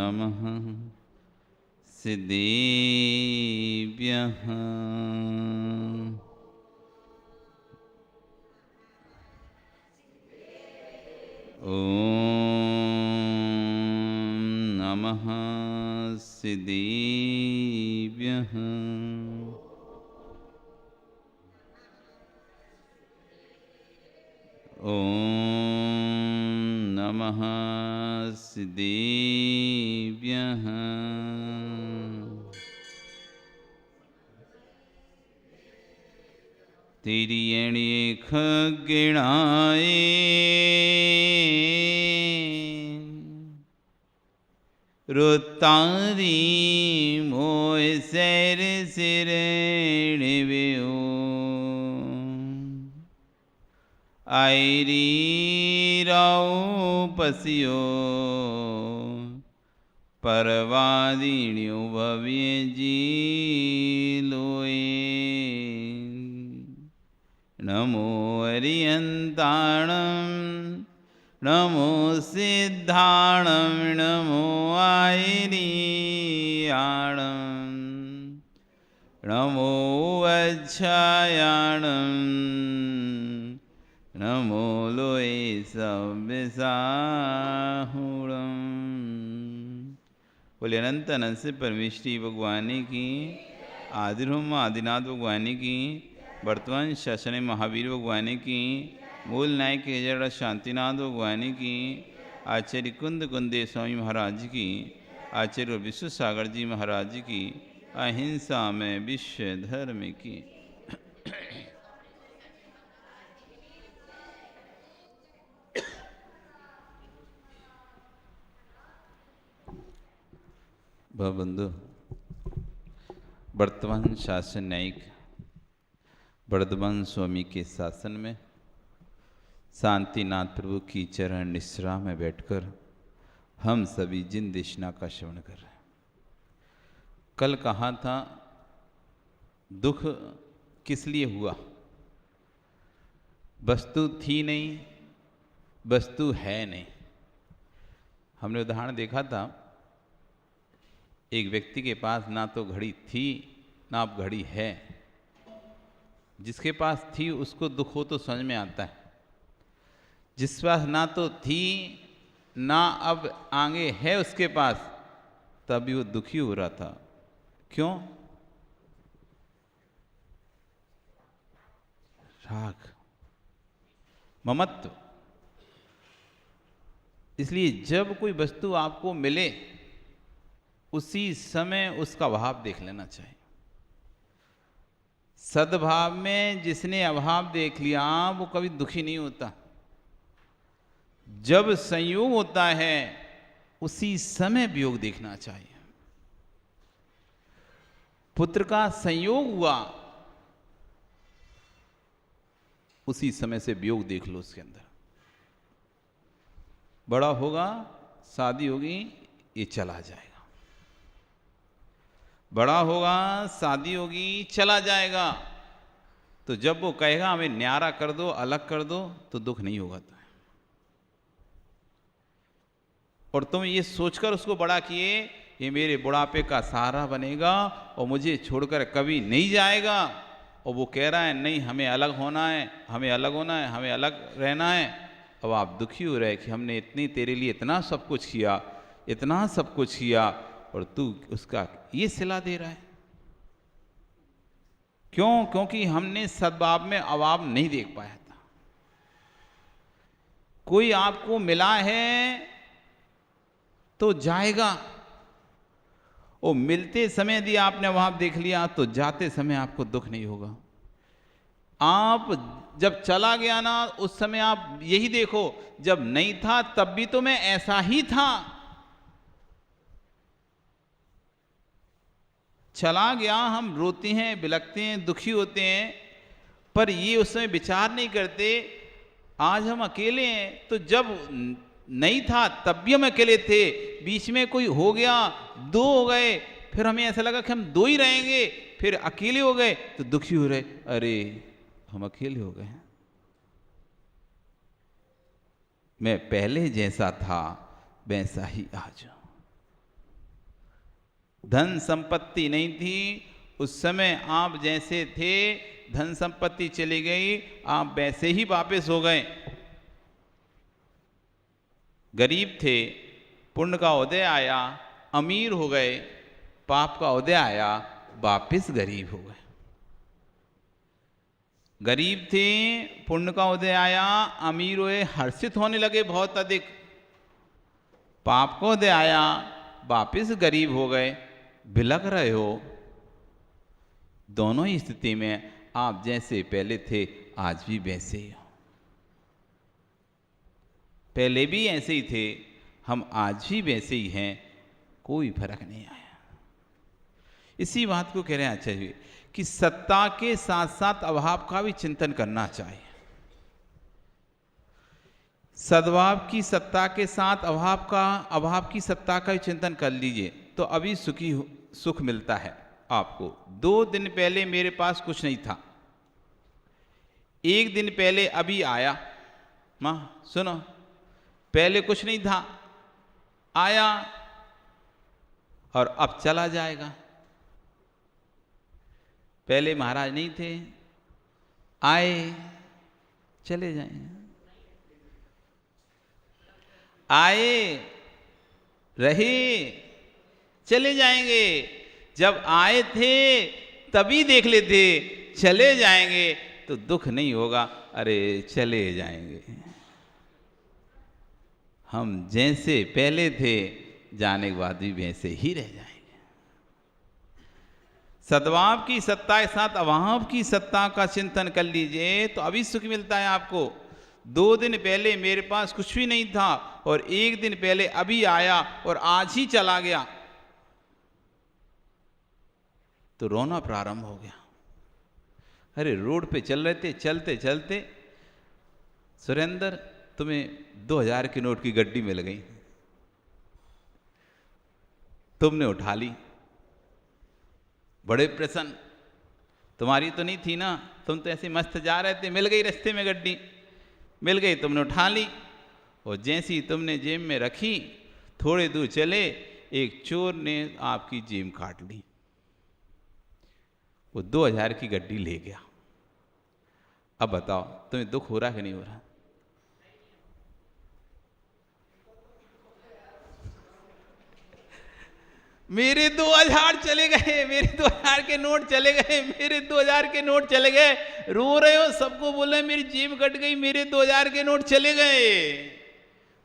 नमः सिद्धेभ्यः। ॐ नमः सिद्धेभ्यः। ॐ नमः सिद्धेभ्यः। तिर्यणि खगणाय रुतारी मोय सैर सिरणिव्यो आयरी राव पसियो परवादिन्यो भव्य जी लोए। नमो अरियंताणं नमो सिद्धाणं नमो आयरियाणं नमो अच्छायाणं नमो लोए सव्यसाहुणं। बोले अनंत अनंत से परमेश्वरी भगवान की, आदिर्भम आदिनाथ भगवान की, वर्तमान शासन महावीर भगवान की, मूल नायक जड़ शांतिनाथ भगवान की, आचार्य कुंद कुंदे स्वामी महाराज की, आचार्य विश्व सागर जी महाराज की, अहिंसा में विश्व धर्म की। बंधु, वर्तमान शासन न्यायिक वर्धमान स्वामी के शासन में शांतिनाथ प्रभु की चरण निश्रा में बैठकर हम सभी जिन देशना का श्रवण कर रहे हैं। कल कहा था दुख किस लिए हुआ? वस्तु थी नहीं, वस्तु है नहीं। हमने उदाहरण देखा था, एक व्यक्ति के पास ना तो घड़ी थी ना अब घड़ी है। जिसके पास थी उसको दुख हो तो समझ में आता है, जिस पास ना तो थी ना अब आगे है उसके पास, तभी वो दुखी हो रहा था। क्यों? राग, ममत्व। इसलिए जब कोई वस्तु आपको मिले उसी समय उसका भाव देख लेना चाहिए। सद्भाव में जिसने अभाव देख लिया वो कभी दुखी नहीं होता। जब संयोग होता है उसी समय वियोग देखना चाहिए। पुत्र का संयोग हुआ, उसी समय से वियोग देख लो उसके अंदर। बड़ा होगा, शादी होगी, ये चला जाएगा। बड़ा होगा, शादी होगी, चला जाएगा। तो जब वो कहेगा हमें न्यारा कर दो, अलग कर दो, तो दुख नहीं होगा। और तुम ये सोचकर उसको बड़ा किए, ये मेरे बुढ़ापे का सहारा बनेगा और मुझे छोड़कर कभी नहीं जाएगा, और वो कह रहा है नहीं हमें अलग होना है, हमें अलग होना है, हमें अलग रहना है। अब आप दुखी हो रहे कि हमने इतनी तेरे लिए इतना सब कुछ किया, इतना सब कुछ किया, और तू उसका ये सिला दे रहा है। क्यों? क्योंकि हमने सद्भाव में अभाव नहीं देख पाया था। कोई आपको मिला है तो जाएगा, और मिलते समय यदि आपने अभाव देख लिया तो जाते समय आपको दुख नहीं होगा। आप जब चला गया ना, उस समय आप यही देखो, जब नहीं था तब भी तो मैं ऐसा ही था। चला गया, हम रोते हैं, बिलखते हैं, दुखी होते हैं, पर ये उस समय विचार नहीं करते आज हम अकेले हैं। तो जब नहीं था तब भी हम अकेले थे, बीच में कोई हो गया, दो हो गए, फिर हमें ऐसा लगा कि हम दो ही रहेंगे, फिर अकेले हो गए तो दुखी हो रहे, अरे हम अकेले हो गए। मैं पहले जैसा था वैसा ही आज हूं। धन संपत्ति नहीं थी, उस समय आप जैसे थे, धन संपत्ति चली गई, आप वैसे ही वापस हो गए। गरीब थे, पुण्य का उदय आया, अमीर हो गए, पाप का उदय आया, वापस गरीब हो गए। गरीब थे, पुण्य का उदय आया, अमीर हुए, हर्षित होने लगे बहुत अधिक, पाप का उदय आया, वापस गरीब हो गए, बिलख रहे हो। दोनों ही स्थिति में आप जैसे पहले थे आज भी वैसे ही हो। पहले भी ऐसे ही थे, हम आज भी वैसे ही हैं, कोई फर्क नहीं आया। इसी बात को कह रहे हैं आचार्य जी कि सत्ता के साथ साथ अभाव का भी चिंतन करना चाहिए। सद्भाव की सत्ता के साथ अभाव की सत्ता का भी चिंतन कर लीजिए तो अभी सुख मिलता है आपको। 2 दिन पहले मेरे पास कुछ नहीं था, 1 दिन पहले अभी आया। मां सुनो, पहले कुछ नहीं था, आया और अब चला जाएगा। पहले महाराज नहीं थे, आए, चले जाएंगे। आए, रहे, चले जाएंगे। जब आए थे तभी देख लेते, चले जाएंगे तो दुख नहीं होगा, अरे चले जाएंगे। हम जैसे पहले थे, जाने के बाद भी वैसे ही रह जाएंगे। सद्भाव की सत्ता के साथ अभाव की सत्ता का चिंतन कर लीजिए तो अभी सुख मिलता है आपको। 2 दिन पहले मेरे पास कुछ भी नहीं था और 1 दिन पहले अभी आया और आज ही चला गया, तो रोना प्रारंभ हो गया। अरे रोड पे चल रहे थे, चलते चलते सुरेंद्र तुम्हें 2000 की नोट की गड्डी मिल गई, तुमने उठा ली, बड़े प्रसन्न। तुम्हारी तो नहीं थी ना, तुम तो ऐसे मस्त जा रहे थे, मिल गई रास्ते में गड्डी, मिल गई, तुमने उठा ली और जैसी तुमने जेब में रखी, थोड़े दूर चले, एक चोर ने आपकी जेब काट ली, वो 2000 की गड्डी ले गया। अब बताओ तुम्हें दुख हो रहा कि नहीं हो रहा? मेरे 2000 चले गए, मेरे 2000 के नोट चले गए, मेरे 2000 के नोट चले गए। रो रहे हो, सबको बोल रहे मेरी जेब कट गई, मेरे 2000 के नोट चले गए।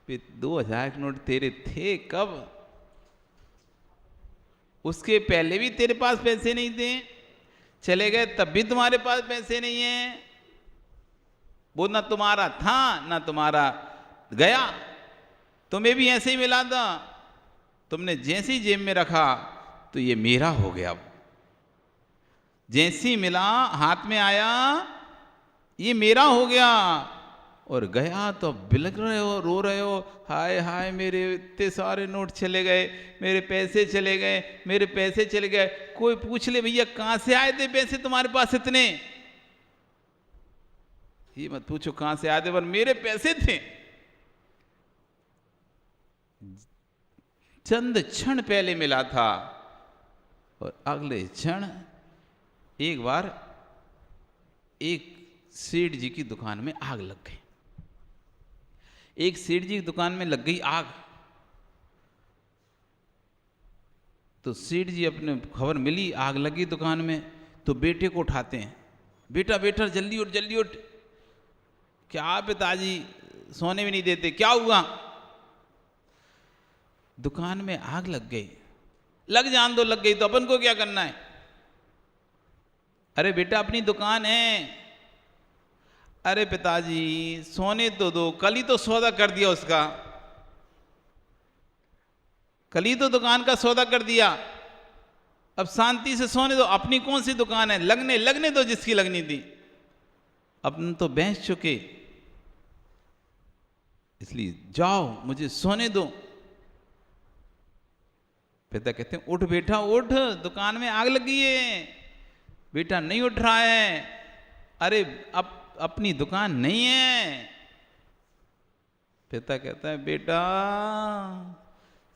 2000 के नोट तेरे थे कब? उसके पहले भी तेरे पास पैसे नहीं थे, चले गए तब भी तुम्हारे पास पैसे नहीं है। वो ना तुम्हारा था ना तुम्हारा गया, तुम्हें भी ऐसे ही मिला था। तुमने जैसी जेब में रखा तो ये मेरा हो गया, जैसी मिला हाथ में आया ये मेरा हो गया, और गया तो बिलख रहे हो, रो रहे हो, हाय हाय मेरे इतने सारे नोट चले गए, मेरे पैसे चले गए, मेरे पैसे चले गए। कोई पूछ ले भैया कहां से आए थे पैसे तुम्हारे पास इतने? ये मत पूछो कहां से आए थे, पर मेरे पैसे थे। चंद क्षण पहले मिला था और अगले क्षण एक बार एक सेठ जी की दुकान में आग लग गई। एक सेठ जी की दुकान में लग गई आग, तो सेठ जी अपने खबर मिली आग लगी दुकान में, तो बेटे को उठाते हैं, बेटा बेटा जल्दी उठ जल्दी उठ। क्या पिताजी सोने भी नहीं देते, क्या हुआ? दुकान में आग लग गई। लग जान दो, लग गई तो अपन को क्या करना है? अरे बेटा अपनी दुकान है। अरे पिताजी सोने तो दो, कल ही तो सौदा कर दिया उसका, कल ही तो दुकान का सौदा कर दिया, अब शांति से सोने दो। अपनी कौन सी दुकान है, लगने दो जिसकी लगनी थी, अपन तो बेच चुके, इसलिए जाओ मुझे सोने दो। पिता कहते हैं उठ बेटा उठ, दुकान में आग लगी है। बेटा नहीं उठ रहा है। अरे अब अपनी दुकान नहीं है। पिता कहता है बेटा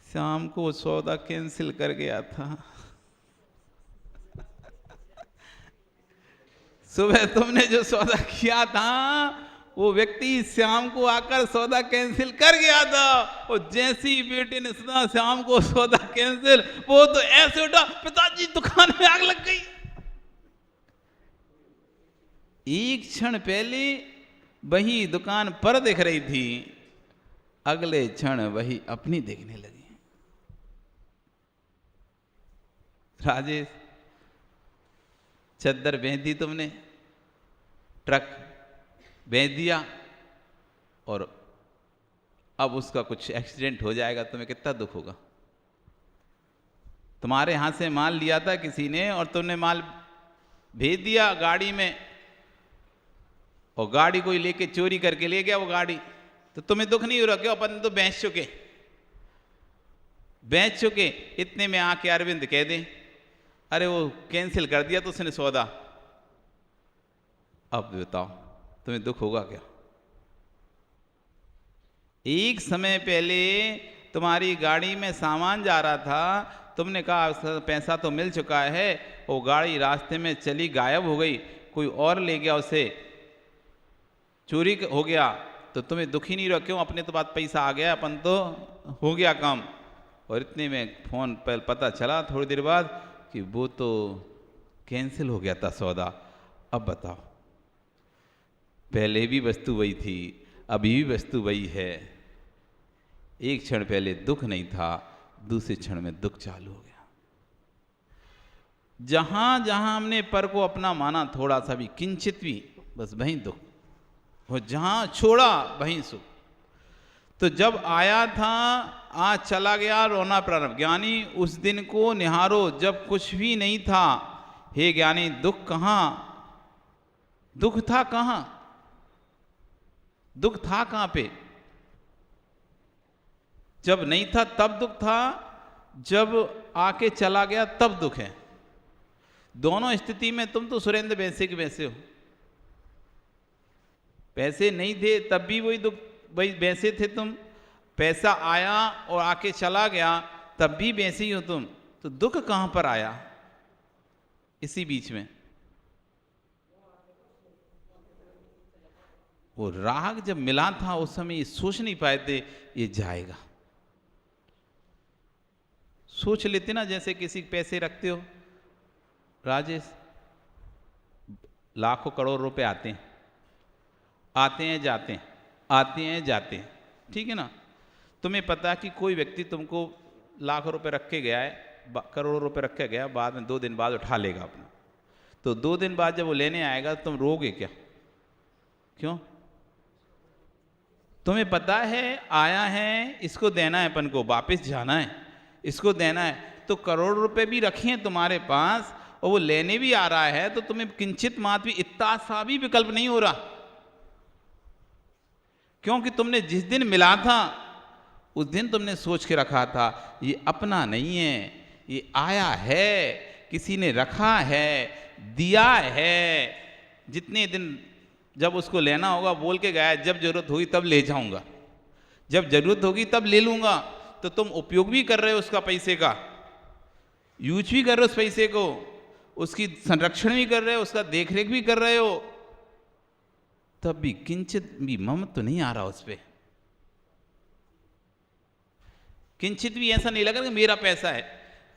शाम को सौदा कैंसिल कर गया था, सुबह तुमने जो सौदा किया था वो व्यक्ति शाम को आकर सौदा कैंसिल कर गया था, और जैसी बेटे ने सुना शाम को सौदा कैंसिल, वो तो ऐसे उठा, पिताजी दुकान में आग लग गई। एक क्षण पहले वही दुकान पर दिख रही थी, अगले क्षण वही अपनी देखने लगी। राजेश, चद्दर बेच दी तुमने, ट्रक बेच दिया, और अब उसका कुछ एक्सीडेंट हो जाएगा, तुम्हें कितना दुख होगा। तुम्हारे हाथ से माल लिया था किसी ने और तुमने माल भेज दिया गाड़ी में, और गाड़ी कोई लेके चोरी करके ले गया वो गाड़ी, तो तुम्हें दुख नहीं हो रहा? क्यों? अपन तो बेच चुके। इतने में आके अरविंद कह दे, अरे वो कैंसिल कर दिया तो उसने सौदा। अब बताओ तुम्हें दुख होगा क्या? एक समय पहले तुम्हारी गाड़ी में सामान जा रहा था, तुमने कहा पैसा तो मिल चुका है, वो गाड़ी रास्ते में चली गायब हो गई, कोई और ले गया, उसे चोरी हो गया, तो तुम्हें दुखी नहीं रहा? क्यों? अपने तो बात पैसा आ गया, अपन तो हो गया काम। और इतने में फोन पर पता चला थोड़ी देर बाद कि वो तो कैंसिल हो गया था सौदा। अब बताओ, पहले भी वस्तु वही थी, अभी भी वस्तु वही है। एक क्षण पहले दुख नहीं था, दूसरे क्षण में दुख चालू हो गया। जहां जहां हमने पर को अपना माना, थोड़ा सा भी, किंचित भी, बस वहीं दुख, और जहां छोड़ा वहीं सुख। तो जब आया था आज चला गया, रोना प्रारंभ। ज्ञानी उस दिन को निहारो जब कुछ भी नहीं था। हे ज्ञानी, दुख कहां? दुख था कहां? दुख था कहां पे? जब नहीं था तब दुख था, जब आके चला गया तब दुख है। दोनों स्थिति में तुम तो सुरेंद्र वैसे के वैसे हो। पैसे नहीं थे तब भी वही दुख, वही वैसे थे तुम। पैसा आया और आके चला गया तब भी वैसे ही हो तुम। तो दुख कहां पर आया इसी बीच में? वो राग जब मिला था उस समय ये सोच नहीं पाए थे ये जाएगा। सोच लेते ना, जैसे किसी के पैसे रखते हो राजेश, लाखों करोड़ रुपए आते हैं, आते हैं जाते हैं, आते हैं जाते हैं, ठीक है ना। तुम्हें पता है कि कोई व्यक्ति तुमको लाखों रुपए रख के गया है, करोड़ों रुपए रख के गया, बाद में 2 दिन बाद उठा लेगा अपना। तो 2 दिन बाद जब वो लेने आएगा तुम रोगे क्या? क्यों? तुम्हें पता है आया है, इसको देना है, अपन को वापस जाना है, इसको देना है। तो करोड़ रुपए भी रखे हैं तुम्हारे पास और वो लेने भी आ रहा है, तो तुम्हें किंचित मात्र भी, इतना सा भी विकल्प नहीं हो रहा। क्योंकि तुमने जिस दिन मिला था उस दिन तुमने सोच के रखा था ये अपना नहीं है, ये आया है, किसी ने रखा है, दिया है। जितने दिन जब उसको लेना होगा बोल के गया, जब जरूरत होगी तब ले जाऊंगा, जब जरूरत होगी तब ले लूंगा। तो तुम उपयोग भी कर रहे हो उसका, पैसे का यूज भी कर रहे हो उस पैसे को, उसकी संरक्षण भी कर रहे हो, उसका देखरेख भी कर रहे हो, तब भी किंचित भी ममत्व तो नहीं आ रहा उस पर। किंचित भी ऐसा नहीं लगा कि मेरा पैसा है।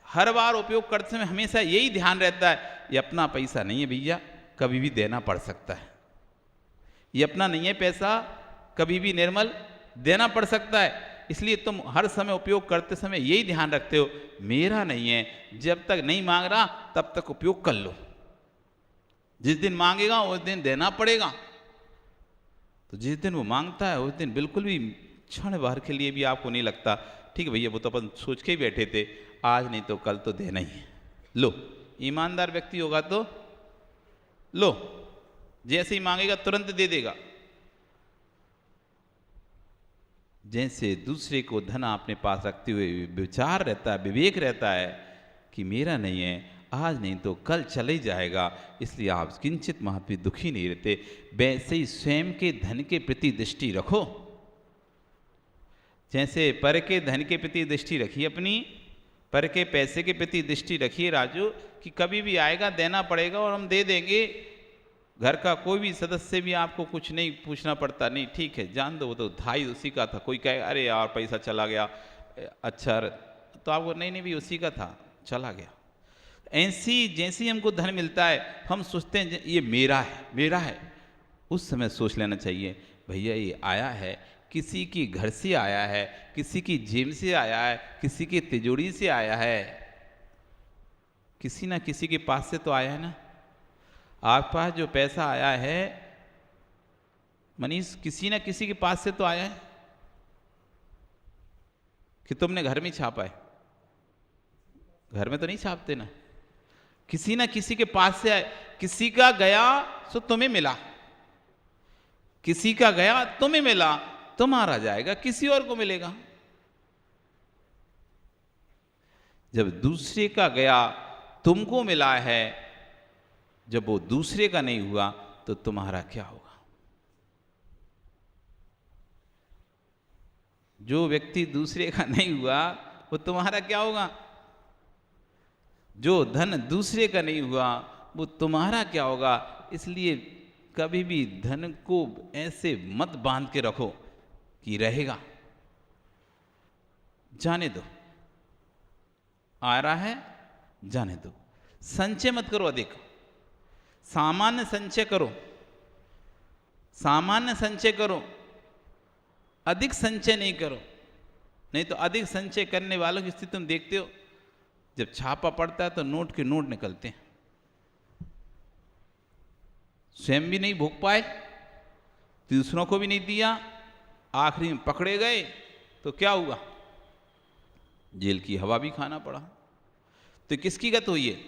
हर बार उपयोग करते समय हमेशा यही ध्यान रहता है ये अपना पैसा नहीं है भैया, कभी भी देना पड़ सकता है। ये अपना नहीं है पैसा, कभी भी निर्मल देना पड़ सकता है। इसलिए तुम हर समय उपयोग करते समय यही ध्यान रखते हो मेरा नहीं है, जब तक नहीं मांग रहा तब तक उपयोग कर लो, जिस दिन मांगेगा उस दिन देना पड़ेगा। तो जिस दिन वो मांगता है उस दिन बिल्कुल भी क्षण भर के लिए भी आपको नहीं लगता ठीक है भैया वो तो अपन सोच के ही बैठे थे, आज नहीं तो कल तो देना ही है। लो, ईमानदार व्यक्ति होगा तो लो, जैसे ही मांगेगा तुरंत दे देगा। जैसे दूसरे को धन अपने पास रखते हुए विचार रहता है, विवेक रहता है कि मेरा नहीं है, आज नहीं तो कल चले ही जाएगा, इसलिए आप किंचित महत्व दुखी नहीं रहते। वैसे ही स्वयं के धन के प्रति दृष्टि रखो। जैसे पर के धन के प्रति दृष्टि रखिए, अपनी पर के पैसे के प्रति दृष्टि रखिए राजू, कि कभी भी आएगा देना पड़ेगा और हम दे देंगे, घर का कोई भी सदस्य भी आपको कुछ नहीं पूछना पड़ता, नहीं ठीक है जान दो, वो तो धाई उसी का था। कोई कहे अरे यार पैसा चला गया, अच्छा, तो आपको नहीं नहीं भी उसी का था, चला गया। ऐसी जैसे ही हमको धन मिलता है हम सोचते हैं ये मेरा है, मेरा है। उस समय सोच लेना चाहिए भैया ये आया है, किसी की घर से आया है, किसी की जेब से आया है, किसी की तिजोरी से आया है, किसी ना किसी के पास से तो आया है ना। आप पास जो पैसा आया है मनीष, किसी ना किसी के पास से तो आया है कि तुमने घर में छापा है? घर में तो नहीं छापते ना, किसी ना किसी के पास से आए। किसी का गया सो तुम्हें मिला, किसी का गया तुम्हें मिला, तुम्हारा जाएगा किसी और को मिलेगा। जब दूसरे का गया तुमको मिला है, जब वो दूसरे का नहीं हुआ तो तुम्हारा क्या होगा? जो व्यक्ति दूसरे का नहीं हुआ वो तुम्हारा क्या होगा? जो धन दूसरे का नहीं हुआ वो तुम्हारा क्या होगा? इसलिए कभी भी धन को ऐसे मत बांध के रखो कि रहेगा, जाने दो, आ रहा है जाने दो। संचय मत करो अधिक, सामान्य संचय करो, सामान्य संचय करो, अधिक संचय नहीं करो। नहीं तो अधिक संचय करने वालों की स्थिति तुम देखते हो, जब छापा पड़ता है तो नोट के नोट निकलते हैं। स्वयं भी नहीं भोग पाए, दूसरों को भी नहीं दिया, आखिरी में पकड़े गए तो क्या हुआ? जेल की हवा भी खाना पड़ा। तो किसकी गत हुई है?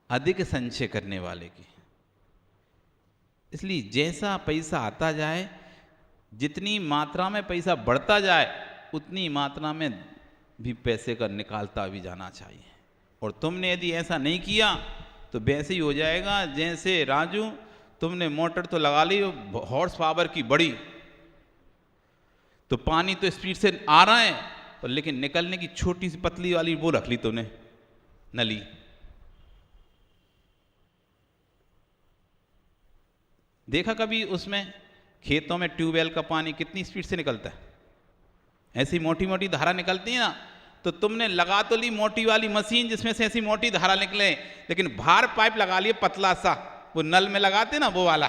अधिक संचय करने वाले की। इसलिए जैसा पैसा आता जाए, जितनी मात्रा में पैसा बढ़ता जाए उतनी मात्रा में भी पैसे का निकालता भी जाना चाहिए। और तुमने यदि ऐसा नहीं किया तो वैसे ही हो जाएगा जैसे राजू, तुमने मोटर तो लगा ली हॉर्स पावर की बड़ी, तो पानी तो स्पीड से आ रहा है और लेकिन निकलने की छोटी सी पतली वाली वो रख ली तुमने नली। देखा कभी उसमें खेतों में ट्यूबवेल का पानी कितनी स्पीड से निकलता है? ऐसी मोटी मोटी धारा निकलती है ना। तो तुमने लगा तो ली मोटी वाली मशीन जिसमें से ऐसी मोटी धारा निकले, लेकिन भार पाइप लगा लिए पतला सा, वो नल में लगाते ना वो वाला,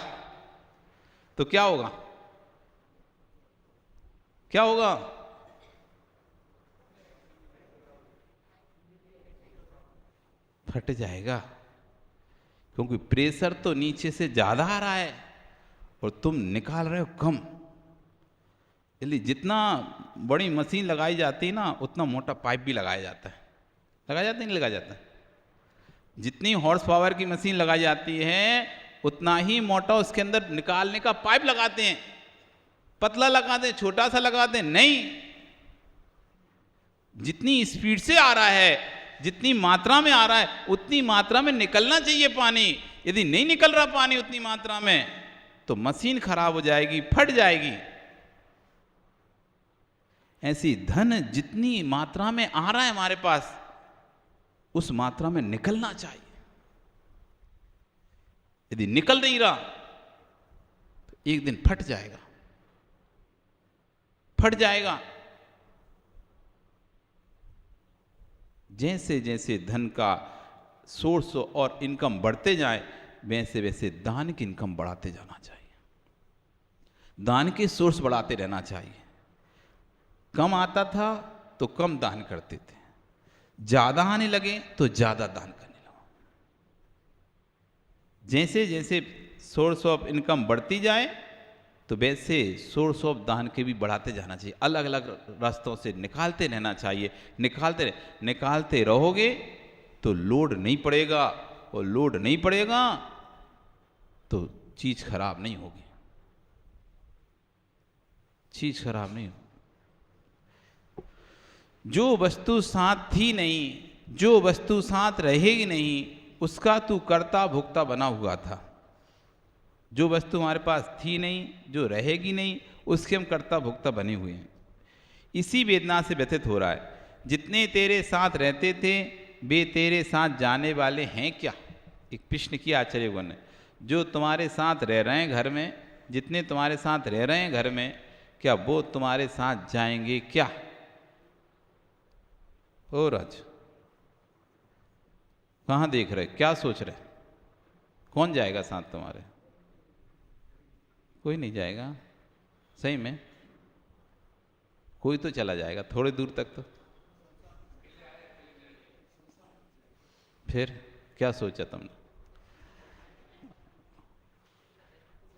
तो क्या होगा? क्या होगा? फट जाएगा, क्योंकि प्रेशर तो नीचे से ज्यादा आ रहा है और तुम निकाल रहे हो कम। इसलिए जितना बड़ी मशीन लगाई जाती है ना उतना मोटा पाइप भी लगाया जाता है। लगाया जाता है नहीं लगाया जाता? जितनी हॉर्स पावर की मशीन लगाई जाती है उतना ही मोटा उसके अंदर निकालने का पाइप लगाते हैं। पतला लगाते हैं, छोटा सा लगाते हैं नहीं, जितनी स्पीड से आ रहा है, जितनी मात्रा में आ रहा है उतनी मात्रा में निकलना चाहिए पानी। यदि नहीं निकल रहा पानी उतनी मात्रा में तो मशीन खराब हो जाएगी, फट जाएगी। ऐसी धन जितनी मात्रा में आ रहा है हमारे पास उस मात्रा में निकलना चाहिए। यदि निकल नहीं रहा तो एक दिन फट जाएगा, फट जाएगा। जैसे जैसे धन का सोर्स और इनकम बढ़ते जाए वैसे वैसे दान की इनकम बढ़ाते जाना चाहिए, दान के सोर्स बढ़ाते रहना चाहिए। कम आता था तो कम दान करते थे, ज्यादा आने लगे तो ज्यादा दान करने लगा। जैसे जैसे सोर्स ऑफ इनकम बढ़ती जाए तो वैसे सोर्स ऑफ दान के भी बढ़ाते जाना चाहिए। अलग अलग रास्तों से निकालते रहना चाहिए। निकालते रहोगे तो लोड नहीं पड़ेगा, और लोड नहीं पड़ेगा तो चीज खराब नहीं होगी, चीज खराब नहीं होगी। जो वस्तु साथ थी नहीं, जो वस्तु साथ रहेगी नहीं, उसका तू कर्ता भोक्ता बना हुआ था। जो वस्तु हमारे पास थी नहीं, जो रहेगी नहीं, उसके हम कर्ता भोक्ता बने हुए हैं। इसी वेदना से व्यथित हो रहा है। जितने तेरे साथ रहते थे वे तेरे साथ जाने वाले हैं क्या? एक प्रश्न किया आचार्यगण ने। जो तुम्हारे साथ रह रहे हैं घर में, जितने तुम्हारे साथ रह रहे हैं घर में, क्या वो तुम्हारे साथ जाएंगे क्या? ओ राज, कहाँ देख रहे, क्या सोच रहे? कौन जाएगा साथ तुम्हारे? कोई नहीं जाएगा। सही में कोई तो चला जाएगा थोड़ी दूर तक तो। फिर क्या सोचा तुमने?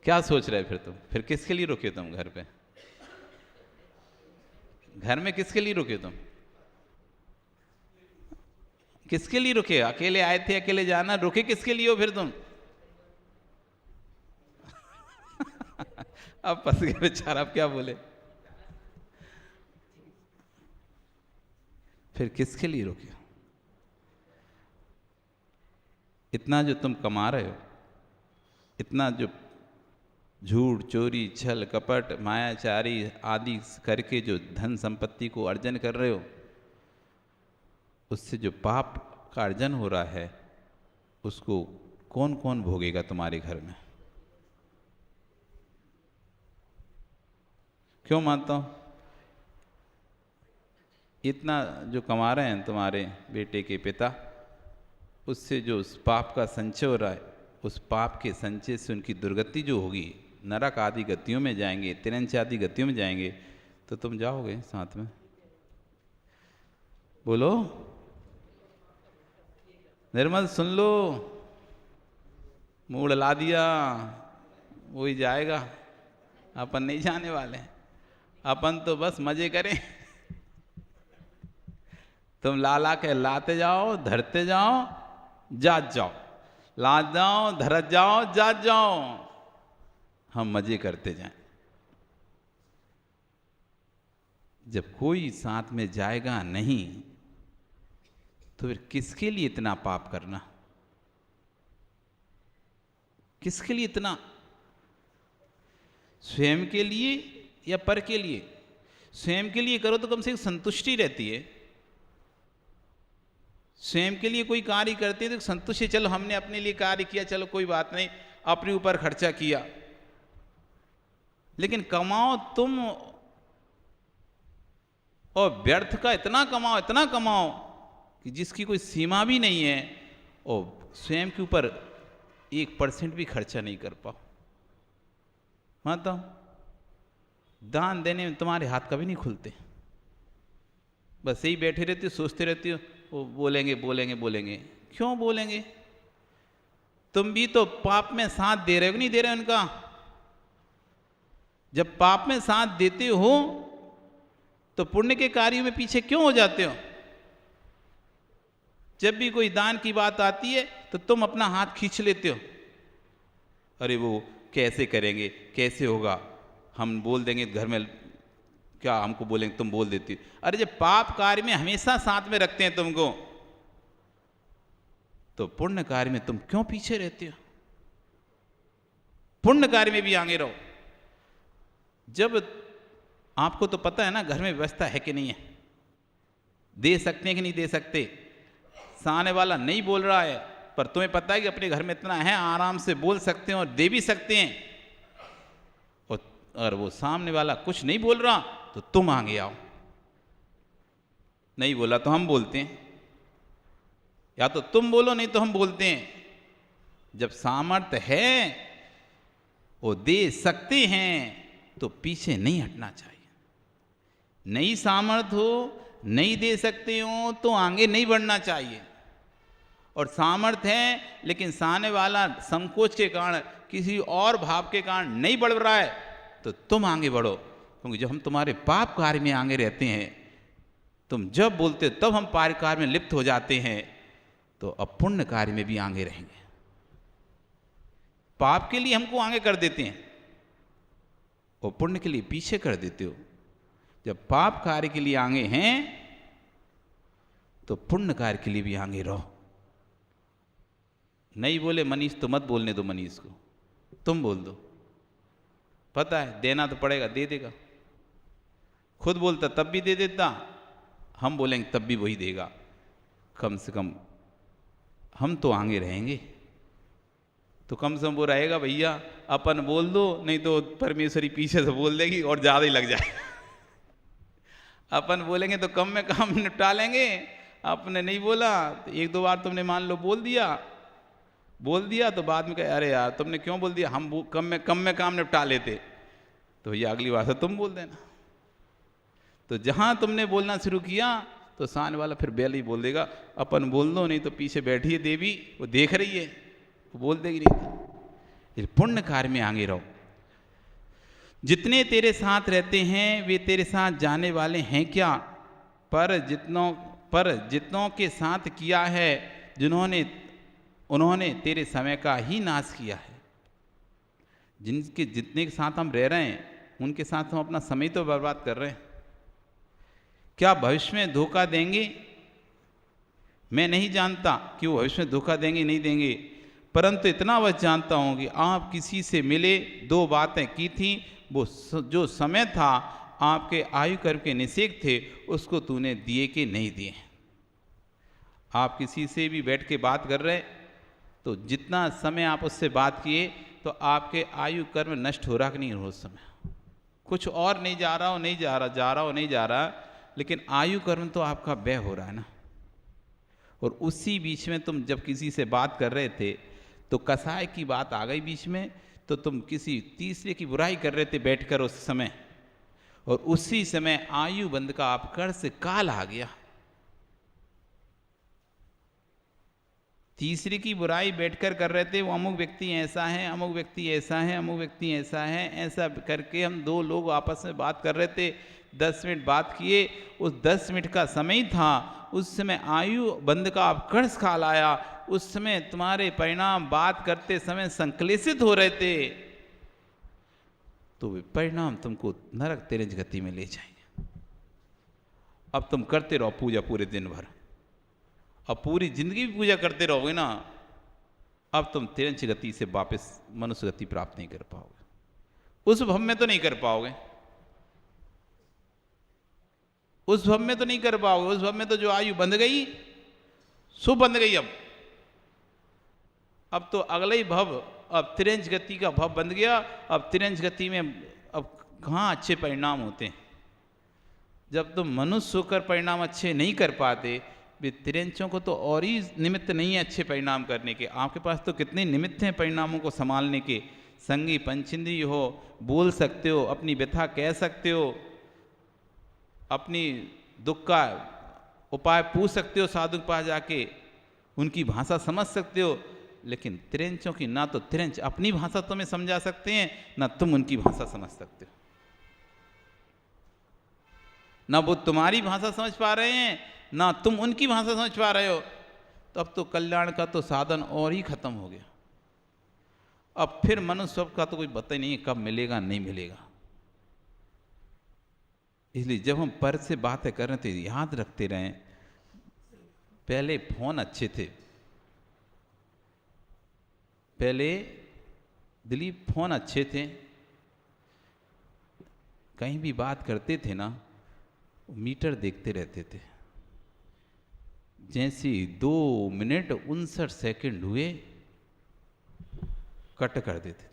क्या सोच रहे फिर तुम? फिर किसके लिए रुके तुम घर पे? घर में किसके लिए रुके तुम? किसके लिए रुके? अकेले आए थे, अकेले जाना, रुके किसके लिए हो फिर तुम? अब फंस गए बेचारा, अब क्या बोले? फिर किसके लिए रुके? इतना जो तुम कमा रहे हो, इतना जो झूठ, चोरी, छल, कपट, मायाचारी आदि करके जो धन संपत्ति को अर्जन कर रहे हो, उससे जो पाप का अर्जन हो रहा है, उसको कौन कौन भोगेगा तुम्हारे घर में? क्यों मानता हूं? इतना जो कमा रहे हैं तुम्हारे बेटे के पिता, उससे जो उस पाप का संचय हो रहा है, उस पाप के संचय से उनकी दुर्गति जो होगी, नरक आदि गतियों में जाएंगे, तिरंच आदि गतियों में जाएंगे, तो तुम जाओगे साथ में? बोलो निर्मल, सुन लो, मूड ला दिया, वही जाएगा, अपन नहीं जाने वाले, अपन तो बस मजे करें। तुम ला के लाते जाओ, धरते जाओ, जात जाओ, ला जाओ, धरत जाओ, जात जाओ, हम मजे करते जाएं। जब कोई साथ में जाएगा नहीं, तो फिर किसके लिए इतना पाप करना? किसके लिए इतना? स्वयं के लिए या पर के लिए? स्वयं के लिए करो तो कम से कम संतुष्टि रहती है। स्वयं के लिए कोई कार्य करते हैं तो संतुष्टि, चलो हमने अपने लिए कार्य किया, चलो कोई बात नहीं, अपने ऊपर खर्चा किया। लेकिन कमाओ तुम और व्यर्थ का इतना कमाओ, इतना कमाओ कि जिसकी कोई सीमा भी नहीं है, और स्वयं के ऊपर 1% भी खर्चा नहीं कर पाओ। मानता हूं दान देने में तुम्हारे हाथ कभी नहीं खुलते, बस यही बैठे रहते हो, सोचते रहते हो, वो बोलेंगे बोलेंगे बोलेंगे। क्यों बोलेंगे? तुम भी तो पाप में साथ दे रहे हो कि नहीं दे रहे हो उनका? जब पाप में साथ देते हो तो पुण्य के कार्यों में पीछे क्यों हो जाते हो? जब भी कोई दान की बात आती है तो तुम अपना हाथ खींच लेते हो, अरे वो कैसे करेंगे, कैसे होगा, हम बोल देंगे घर में, क्या हमको बोलेंगे, तुम बोल देती हो। अरे जब पाप कार्य में हमेशा साथ में रखते हैं तुमको, तो पुण्य कार्य में तुम क्यों पीछे रहते हो? पुण्य कार्य में भी आगे रहो। जब आपको तो पता है ना घर में व्यवस्था है कि नहीं है, दे सकते हैं कि नहीं दे सकते, सामने वाला नहीं बोल रहा है पर तुम्हें पता है कि अपने घर में इतना है, आराम से बोल सकते हैं और दे भी सकते हैं, और अगर वो सामने वाला कुछ नहीं बोल रहा तो तुम आगे आओ। नहीं बोला तो हम बोलते हैं, या तो तुम बोलो नहीं तो हम बोलते हैं। जब सामर्थ्य है, वो दे सकते हैं, तो पीछे नहीं हटना चाहिए। नहीं सामर्थ्य हो, नहीं दे सकते हो, तो आगे नहीं बढ़ना चाहिए। और सामर्थ्य है लेकिन सामने वाला संकोच के कारण, किसी और भाव के कारण नहीं बढ़ रहा है, तो तुम आगे बढ़ो। क्योंकि जब हम तुम्हारे पाप कार्य में आगे रहते हैं, तुम जब बोलते हो तब हम पाप कार्य में लिप्त हो जाते हैं, तो अब पुण्य कार्य में भी आगे रहेंगे। पाप के लिए हमको आगे कर देते हैं और पुण्य के लिए पीछे कर देते हो। जब पाप कार्य के लिए आगे हैं तो पुण्य कार्य के लिए भी आगे रहो। नहीं बोले मनीष तो मत बोलने दो, मनीष को तुम बोल दो, पता है देना तो पड़ेगा, दे देगा। खुद बोलता तब भी दे देता, हम बोलेंगे तब भी वही देगा। कम से कम हम तो आगे रहेंगे। तो कम से कम वो रहेगा भैया अपन बोल दो, नहीं तो परमेश्वरी पीछे से बोल देगी और ज़्यादा ही लग जाए। अपन बोलेंगे तो कम में काम निपटा लेंगे, आपने नहीं बोला तो एक दो बार तुमने मान लो बोल दिया तो बाद में कहे अरे यार तुमने क्यों बोल दिया, हम कम में काम निपटा लेते, तो भैया अगली बार से तुम बोल देना। तो जहाँ तुमने बोलना शुरू किया तो सामने वाला फिर बेल ही बोल देगा, अपन बोल दो, नहीं तो पीछे बैठी है देवी वो देख रही है, वो बोल देगी नहीं। पुण्य कार्य में आगे रहो। जितने तेरे साथ रहते हैं वे तेरे साथ जाने वाले हैं क्या, पर जितनों के साथ किया है उन्होंने तेरे समय का ही नाश किया है। जितने के साथ हम रह रहे हैं उनके साथ हम अपना समय तो बर्बाद कर रहे हैं। क्या भविष्य में धोखा देंगे? मैं नहीं जानता कि वो भविष्य में धोखा देंगे नहीं देंगे, परंतु इतना बस जानता हूँ कि आप किसी से मिले, दो बातें की थी, वो जो समय था आपके आयु कर्म के निषेध थे उसको तूने दिए कि नहीं दिए। आप किसी से भी बैठ के बात कर रहे तो जितना समय आप उससे बात किए तो आपके आयु कर्म नष्ट हो रहा कि नहीं हो उस समय, कुछ और नहीं जा रहा हो नहीं जा रहा, लेकिन आयु कर्म तो आपका व्यय हो रहा है ना। और उसी बीच में तुम जब किसी से बात कर रहे थे तो कसाय की बात आ गई बीच में, तो तुम किसी तीसरे की बुराई कर रहे थे बैठकर उस समय, और उसी समय आयु बंध का आप कर से काल आ गया। तीसरे की बुराई बैठकर कर रहे थे, वो अमुक व्यक्ति ऐसा है, अमुक व्यक्ति ऐसा है, अमुक व्यक्ति ऐसा है, ऐसा करके हम दो लोग आपस में बात कर रहे थे। 10 मिनट बात किए, उस 10 मिनट का समय था, उस समय आयु बंध का अपकर्ष काल आया, उस समय तुम्हारे परिणाम बात करते समय संक्लेशित हो रहे थे, तो वे परिणाम तुमको नरक तेरज गति में ले जाएंगे। अब तुम करते रहो पूजा पूरे दिन भर, अब पूरी जिंदगी भी पूजा करते रहोगे ना, अब तुम तिरंच गति से वापस मनुष्य गति प्राप्त नहीं कर पाओगे, उस भव में तो नहीं कर पाओगे, उस भव में तो नहीं कर पाओगे। उस भव में तो जो आयु बंध गई सो बंध गई। अब तो अगला ही भव, अब तिरंच गति का भव बंध गया। अब तिरंच गति में अब कहाँ अच्छे परिणाम होते हैं? जब तुम मनुष्य होकर परिणाम अच्छे नहीं कर पाते, वे तिरंचों को तो और ही निमित्त नहीं है अच्छे परिणाम करने के। आपके पास तो कितने निमित्त हैं परिणामों को संभालने के। संगी पंचेंद्रिय हो, बोल सकते हो, अपनी व्यथा कह सकते हो, अपनी दुख का उपाय पूछ सकते हो साधु के पास जाके, उनकी भाषा समझ सकते हो। लेकिन तिरंचों की ना तो तिरंच अपनी भाषा तुम्हें समझा सकते हैं, ना तुम उनकी भाषा समझ सकते हो, ना वो तुम्हारी भाषा समझ पा रहे हैं, ना तुम उनकी भाषा समझ पा रहे हो। तो अब तो कल्याण का तो साधन और ही खत्म हो गया। अब फिर मनुष्य का तो कोई पता ही नहीं है कब मिलेगा नहीं मिलेगा। इसलिए जब हम पर से बातें कर रहे थे याद रखते रहें, पहले फोन अच्छे थे, पहले दिलीप फोन अच्छे थे, कहीं भी बात करते थे ना मीटर देखते रहते थे, जैसे 2 मिनट 59 सेकंड हुए कट कर देते।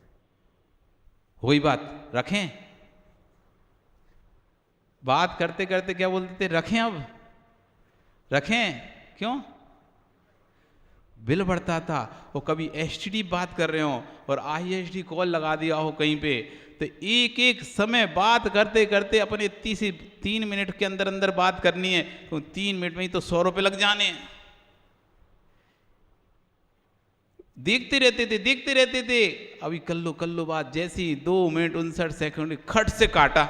वही बात रखें, बात करते करते क्या बोलते थे, रखें, अब रखें, क्यों? बिल बढ़ता था। वो कभी एसटीडी बात कर रहे हो और आईएसडी कॉल लगा दिया हो कहीं पे, तो एक एक समय बात करते करते अपने 3 मिनट के अंदर अंदर बात करनी है, तो 3 मिनट में ही तो 100 रुपये लग जाने हैं। देखते रहते थे। अभी कर लो बात, जैसी 2 मिनट 59 सेकंड खट से काटा,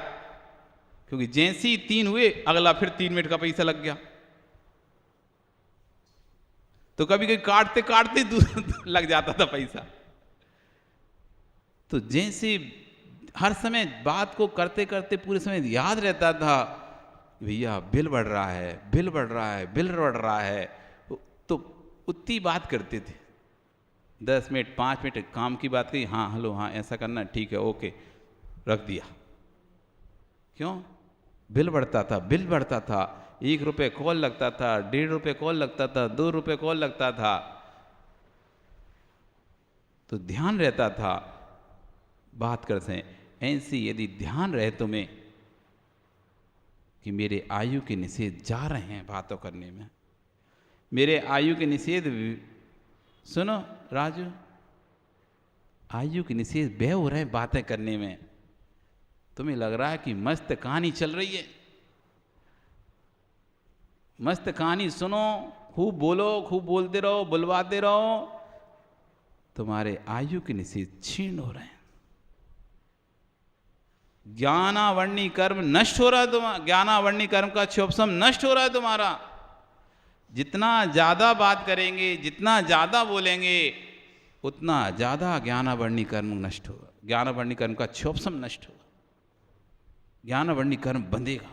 क्योंकि जैसे ही 3 हुए अगला फिर 3 मिनट का पैसा लग गया। तो कभी कभी काटते काटते लग जाता था पैसा। तो जैसे हर समय बात को करते करते पूरे समय याद रहता था भैया बिल बढ़ रहा है, तो उतनी बात करते थे। 10 मिनट 5 मिनट काम की बात कही, हाँ हेलो हाँ ऐसा करना, ठीक है ओके, रख दिया। क्यों? बिल बढ़ता था। 1 रुपये कॉल लगता था, 1.5 रुपये कॉल लगता था, 2 रुपये कॉल लगता था। तो ध्यान रहता था बात करते हैं। ऐसे यदि ध्यान रहे तुम्हें कि मेरे आयु के निषेध जा रहे हैं बातों करने में, मेरे आयु के निषेध, सुनो राजू, आयु के निषेध व्यय हो रहे हैं बातें करने में। तुम्हें लग रहा है कि मस्त कहानी चल रही है, मस्त कहानी सुनो, खूब बोलो, खूब बोलते रहो, बुलवाते रहो, तुम्हारे आयु के निषेध क्षीण हो रहे हैं। ज्ञानावरणी कर्म नष्ट हो रहा है तुम्हारा, ज्ञानावरणी कर्म का क्षोभसम नष्ट हो रहा है तुम्हारा। जितना ज्यादा बात करेंगे, जितना ज्यादा बोलेंगे, उतना ज्यादा ज्ञानावरणी कर्म नष्ट होगा, ज्ञानावरणी कर्म का क्षोभसम नष्ट होगा, ज्ञानावरणी कर्म बंधेगा।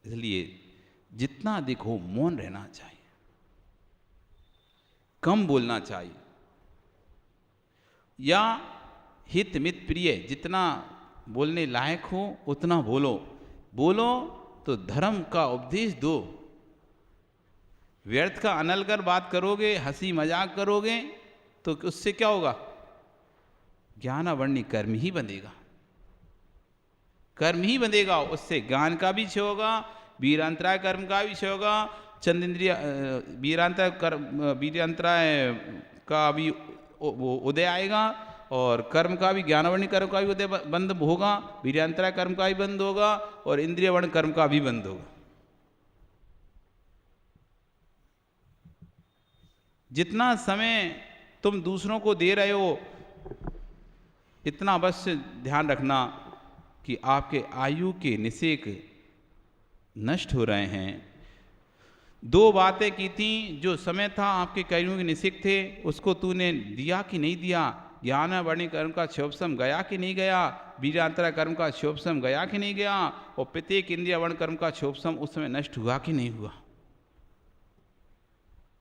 इसलिए जितना अधिक हो मौन रहना चाहिए, कम बोलना चाहिए, या हित मित प्रिय जितना बोलने लायक हो उतना बोलो। बोलो तो धर्म का उपदेश दो। व्यर्थ का अनल कर बात करोगे, हंसी मजाक करोगे, तो उससे क्या होगा? ज्ञानावरणी कर्म ही बंधेगा, कर्म ही बंधेगा। उससे ज्ञान का भी क्षय होगा, वीरांतराय कर्म का भी क्षय होगा, चंद इंद्रिय वीरांतराय का भी उदय आएगा, और कर्म का भी, ज्ञानावरणी कर्म का भी उदय बंद होगा, वीरांतराय कर्म का भी बंद होगा, और इंद्रिय वर्ण कर्म का भी बंद होगा। जितना समय तुम दूसरों को दे रहे हो, इतना अवश्य ध्यान रखना कि आपके आयु के निषेक नष्ट हो रहे हैं। दो बातें की थी, जो समय था आपके कर्मों के निषेक थे, उसको तूने दिया कि नहीं दिया? ज्ञानावरणी कर्म का क्षोभसम गया कि नहीं गया? वीरांतरा कर्म का क्षोभसम गया कि नहीं गया? और प्रत्येक इंद्रिय वर्ण कर्म का क्षोभसम उस समय नष्ट हुआ कि नहीं हुआ?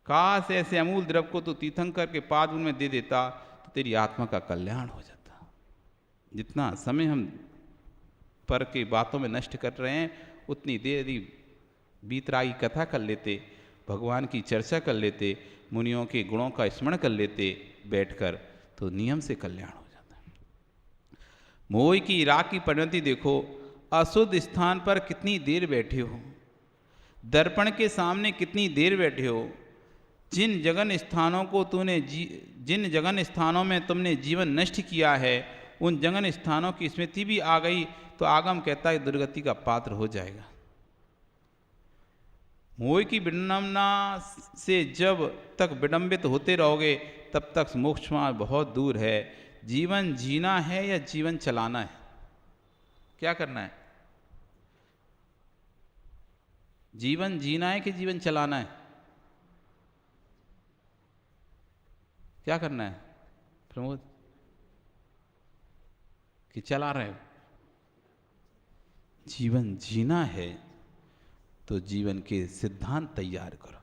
काश ऐसे अमूल द्रव को तो तीर्थंकर के पाद में दे देता तो तेरी आत्मा का कल्याण हो जाता। जितना समय हम पर की बातों में नष्ट कर रहे हैं, उतनी देर यदि बीतरागी कथा कर लेते, भगवान की चर्चा कर लेते, मुनियों के गुणों का स्मरण कर लेते बैठकर, तो नियम से कल्याण हो जाता है। मोह की राख की परिणति देखो, अशुद्ध स्थान पर कितनी देर बैठे हो, दर्पण के सामने कितनी देर बैठे हो। जिन जगन स्थानों को तूने जिन जगन स्थानों में तुमने जीवन नष्ट किया है, उन जगन स्थानों की स्मृति भी आ गई तो आगम कहता है दुर्गति का पात्र हो जाएगा। मोह की विडंबना से जब तक विडंबित होते रहोगे, तब तक मोक्ष मार्ग बहुत दूर है। जीवन जीना है या जीवन चलाना है? क्या करना है? जीवन जीना है कि जीवन चलाना है? क्या करना है प्रमोद? कि चला रहे हो? जीवन जीना है तो जीवन के सिद्धांत तैयार करो।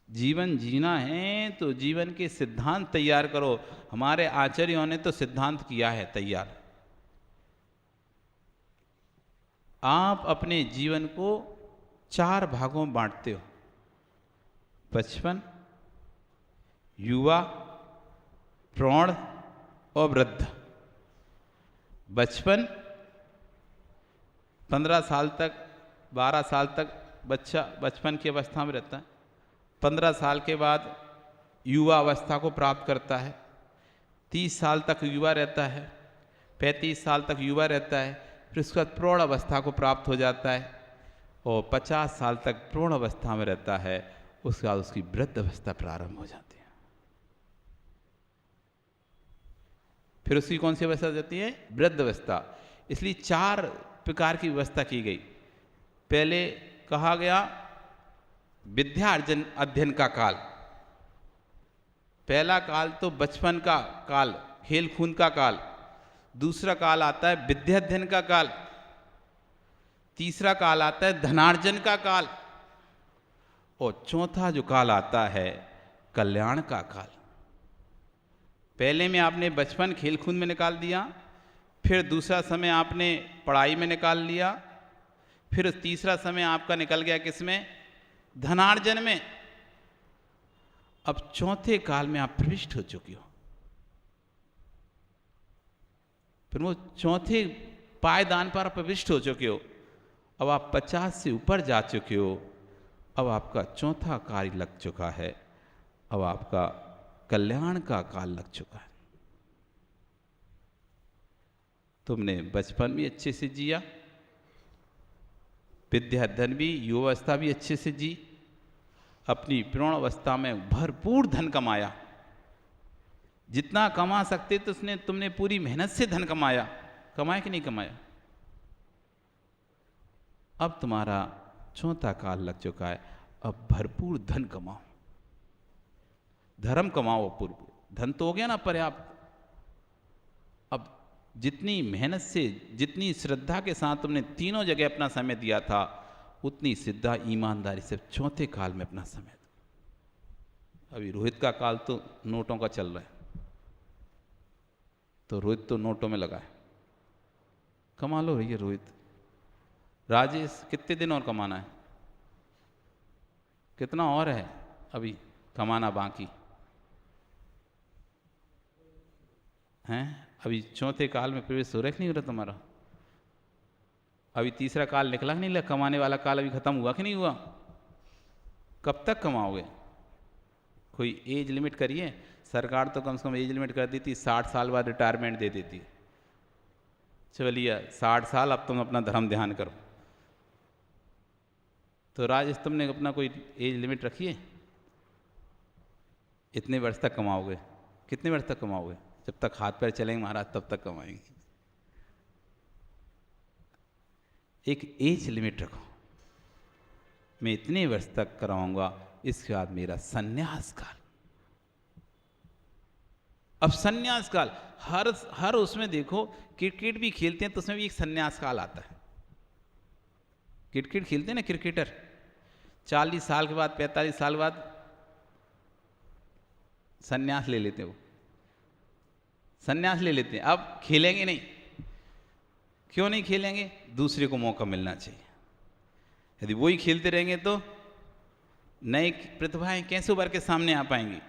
जीवन जीना है तो जीवन के सिद्धांत तैयार करो। हमारे आचार्यों ने तो सिद्धांत किया है तैयार। आप अपने जीवन को 4 भागों में बांटते हो: बचपन, युवा, प्रौढ़ और वृद्ध। बचपन 15 साल तक, 12 साल तक बच्चा बचपन की अवस्था में रहता है। 15 साल के बाद युवा अवस्था को प्राप्त करता है। 30 साल तक युवा रहता है, 35 साल तक युवा रहता है, फिर उसके बाद प्रौढ़ अवस्था को प्राप्त हो जाता है, और 50 साल तक प्रौढ़ अवस्था में रहता है। उसके बाद उसकी वृद्ध अवस्था प्रारंभ हो जाती है। फिर उसकी कौन सी अवस्था जाती है? वृद्ध अवस्था। इसलिए 4 प्रकार की व्यवस्था की गई। पहले कहा गया विद्या अर्जन अध्ययन का काल। पहला काल तो बचपन का काल, खेल कूद का काल। दूसरा काल आता है विद्या अध्ययन का काल। तीसरा काल आता है धनार्जन का काल, और चौथा जो काल आता है कल्याण का काल। पहले में आपने बचपन खेल कूद में निकाल दिया, फिर दूसरा समय आपने पढ़ाई में निकाल लिया, फिर तीसरा समय आपका निकल गया किसमें? धनार्जन में अब चौथे काल में आप प्रविष्ट हो चुके हो। फिर वो चौथे पायदान पर प्रविष्ट हो चुके हो। अब आप 50 से ऊपर जा चुके हो। अब आपका चौथा कार्य लग चुका है। अब आपका कल्याण का काल लग चुका है। तुमने बचपन भी अच्छे से जिया, विद्या धन भी, युवावस्था भी अच्छे से जी, अपनी प्रौढ़ अवस्था में भरपूर धन कमाया। जितना कमा सकते तो उसने तुमने पूरी मेहनत से धन कमाया। कमाया कि नहीं कमाया? अब तुम्हारा चौथा काल लग चुका है। अब भरपूर धन कमाओ, धर्म कमाओ। पूर्व धन तो हो गया ना पर्याप्त। अब जितनी मेहनत से, जितनी श्रद्धा के साथ तुमने तीनों जगह अपना समय दिया था, उतनी श्रद्धा ईमानदारी से चौथे काल में अपना समय दो। अभी रोहित का काल तो नोटों का चल रहा है, तो रोहित तो नोटों में लगा है। कमा लो भैया रोहित। राजेश कितने दिन और कमाना है? कितना और है अभी कमाना बाकी हैं? अभी चौथे काल में प्रवेश हो रहा कि नहीं हो रहा तुम्हारा? अभी तीसरा काल निकला कि नहीं लगा? कमाने वाला काल अभी खत्म हुआ कि नहीं हुआ? कब तक कमाओगे? कोई एज लिमिट करिए। सरकार तो कम से कम एज लिमिट कर देती, 60 साल बाद रिटायरमेंट दे देती। चलिए 60 साल अब तुम अपना धर्म ध्यान करो। तो राजेश तुमने अपना कोई एज लिमिट रखी है? इतने वर्ष तक कमाओगे। कितने वर्ष तक कमाओगे? जब तक हाथ पैर चलेंगे महाराज तब तक कमाएंगे। एक एज लिमिट रखो, मैं इतने वर्ष तक कराऊंगा, इसके बाद मेरा संन्यास काल। अब संन्यास काल हर उसमें देखो, क्रिकेट भी खेलते हैं तो उसमें भी एक संन्यास काल आता है। क्रिकेट खेलते हैं ना क्रिकेटर, 40 साल के बाद 45 साल बाद संन्यास ले लेते हैं। वो संन्यास ले लेते हैं, अब खेलेंगे नहीं। क्यों नहीं खेलेंगे? दूसरे को मौका मिलना चाहिए। यदि वही खेलते रहेंगे तो नई प्रतिभाएं कैसे उभर के सामने आ पाएंगी?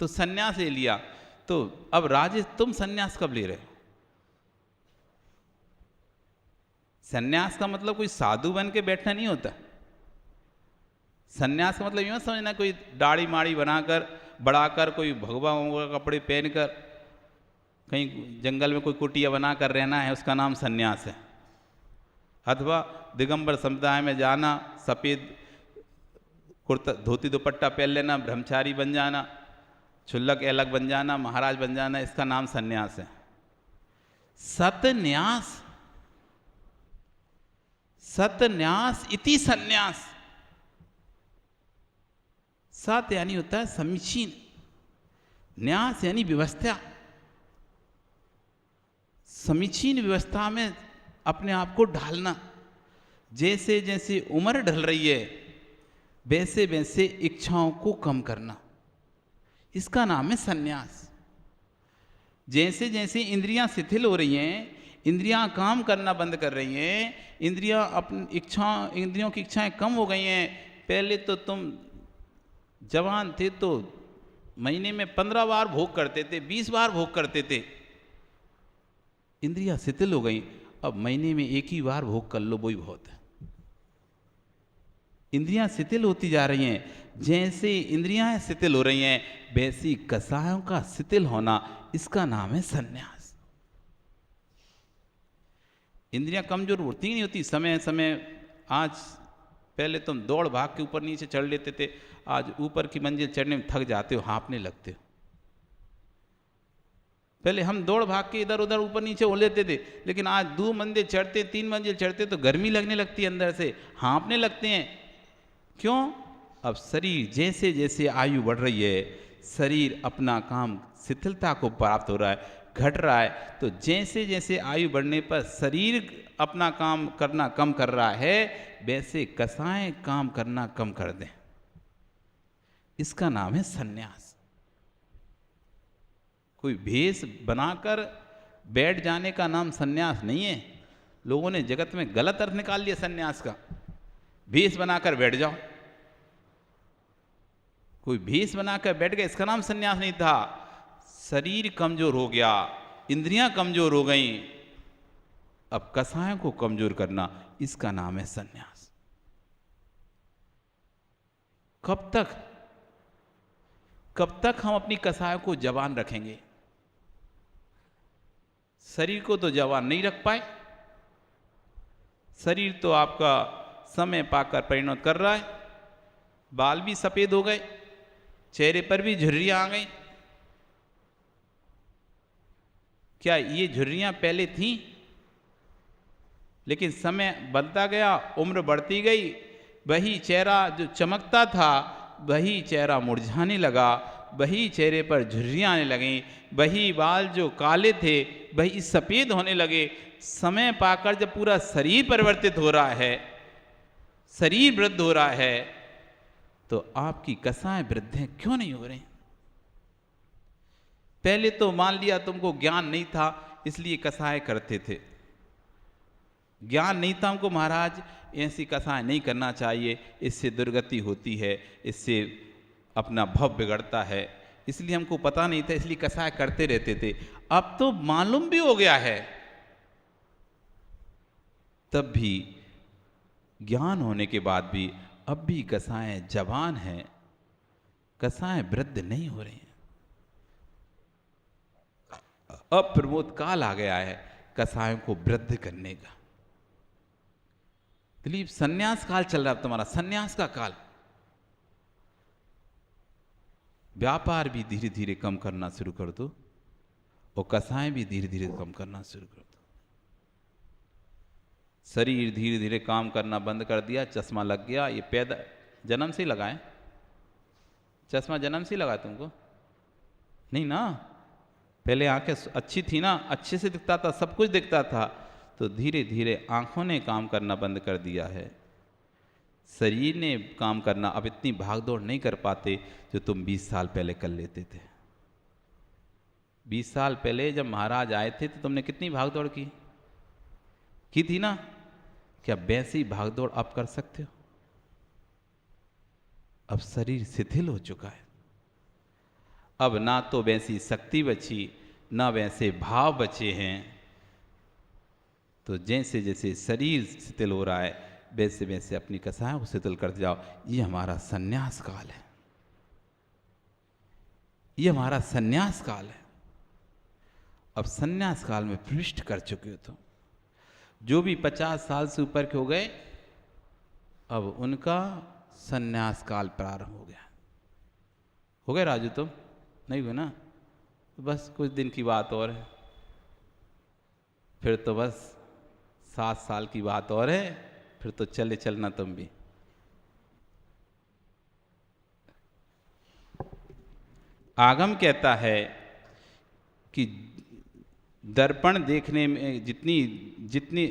तो संन्यास ले लिया। तो अब राजेश तुम संन्यास कब ले रहे हो? संन्यास का मतलब कोई साधु बन के बैठना नहीं होता। संन्यास का मतलब यूं समझना कोई दाढ़ी माड़ी बनाकर बढ़ाकर, कोई भगवा वगवा कपड़े पहनकर कहीं जंगल में कोई कुटिया बनाकर रहना है, उसका नाम संन्यास है। अथवा दिगंबर समुदाय में जाना, सफ़ेद कुर्ता धोती दुपट्टा पहन लेना, ब्रह्मचारी बन जाना, छुल्लक अलग बन जाना, महाराज बन जाना, इसका नाम संन्यास है। सतन्यास, सतन्यास इति संन्यास। सत यानी होता है समीचीन, न्यास यानी व्यवस्था। समीचीन व्यवस्था में अपने आप को ढालना। जैसे जैसे उम्र ढल रही है वैसे वैसे इच्छाओं को कम करना, इसका नाम है संन्यास। जैसे जैसे इंद्रियां शिथिल हो रही हैं, इंद्रियां काम करना बंद कर रही हैं, इंद्रियों की इच्छाएं कम हो गई हैं। पहले तो तुम जवान थे तो महीने में 15 बार भोग करते थे, 20 बार भोग करते थे। इंद्रियां शिथिल हो गई, अब महीने में एक ही बार भोग कर लो, वही बहुत है। इंद्रियां शिथिल होती जा रही हैं। जैसे इंद्रियां शिथिल हो रही हैं वैसी कसायों का शिथिल होना, इसका नाम है संन्यास। इंद्रियां कमजोर होती ही नहीं होती समय समय। आज पहले तुम दौड़ भाग के ऊपर नीचे चढ़ लेते थे, आज ऊपर की मंजिल चढ़ने में थक जाते हो, हाँफने लगते हो। पहले हम दौड़ भाग के इधर उधर ऊपर नीचे हो लेते थे, लेकिन आज 2 मंजिल चढ़ते, 3 मंजिल चढ़ते तो गर्मी लगने लगती है, अंदर से हाँफने लगते हैं। क्यों? अब शरीर जैसे जैसे आयु बढ़ रही है, शरीर अपना काम शिथिलता को प्राप्त हो रहा है, घट रहा है। तो जैसे जैसे आयु बढ़ने पर शरीर अपना काम करना कम कर रहा है, वैसे कसाएं काम करना कम कर दें, इसका नाम है संन्यास। कोई भेष बनाकर बैठ जाने का नाम संन्यास नहीं है। लोगों ने जगत में गलत अर्थ निकाल लिया संन्यास का। भेष बनाकर बैठ जाओ, कोई भेष बनाकर बैठ गया, इसका नाम सन्यास नहीं था। शरीर कमजोर हो गया, इंद्रियां कमजोर हो गईं, अब कसायों को कमजोर करना, इसका नाम है सन्यास। कब तक हम अपनी कसायों को जवान रखेंगे? शरीर को तो जवान नहीं रख पाए। शरीर तो आपका समय पाकर परिणत कर रहा है, बाल भी सफेद हो गए, चेहरे पर भी झुर्रियां आ गई। क्या ये झुर्रियां पहले थीं? लेकिन समय बढ़ता गया, उम्र बढ़ती गई, वही चेहरा जो चमकता था वही चेहरा मुरझाने लगा, वही चेहरे पर झुर्रियां आने लगीं, वही बाल जो काले थे वही सफ़ेद होने लगे। समय पाकर जब पूरा शरीर परिवर्तित हो रहा है, शरीर वृद्ध हो रहा है, तो आपकी कसाएं वृद्ध क्यों नहीं हो रही? पहले तो मान लिया तुमको ज्ञान नहीं था इसलिए कसाएं करते थे। ज्ञान नहीं था हमको, महाराज ऐसी कसाएं नहीं करना चाहिए, इससे दुर्गति होती है, इससे अपना भव बिगड़ता है, इसलिए हमको पता नहीं था, इसलिए कसाएं करते रहते थे। अब तो मालूम भी हो गया है, तब भी ज्ञान होने के बाद भी अब भी कसाएं जवान हैं, कसाएं वृद्ध नहीं हो रही हैं। अब प्रमोद काल आ गया है कसायों को वृद्ध करने का। दिलीप, सन्यास काल चल रहा है तुम्हारा, सन्यास का काल। व्यापार भी धीरे धीरे कम करना शुरू कर दो और कसाएं भी धीरे धीरे कम करना शुरू कर दो। शरीर धीरे धीरे काम करना बंद कर दिया, चश्मा लग गया, ये पैदा जन्म से ही लगाए? चश्मा जन्म से ही लगा तुमको? नहीं ना, पहले आंखें अच्छी थी ना, अच्छे से दिखता था, सब कुछ दिखता था, तो धीरे धीरे आंखों ने काम करना बंद कर दिया है, शरीर ने काम करना, अब इतनी भागदौड़ नहीं कर पाते जो तुम 20 साल पहले कर लेते थे। 20 साल पहले जब महाराज आए थे तो तुमने कितनी भागदौड़ की थी ना? क्या वैसी भागदौड़ अब कर सकते हो? अब शरीर शिथिल हो चुका है, अब ना तो वैसी शक्ति बची, ना वैसे भाव बचे हैं। तो जैसे जैसे शरीर शिथिल हो रहा है वैसे वैसे अपनी कसायों को शिथिल करते जाओ। ये हमारा सन्यास काल है, ये हमारा सन्यास काल है। अब सन्यास काल में प्रविष्ट कर चुके हो तुम। जो भी 50 साल से ऊपर के हो गए, अब उनका सन्यास काल प्रारंभ हो गया। हो गए राजू? तुम नहीं हुए ना? तो बस कुछ दिन की बात और है, फिर तो बस 7 साल की बात और है, फिर तो चले चलना तुम भी। आगम कहता है कि दर्पण देखने में जितनी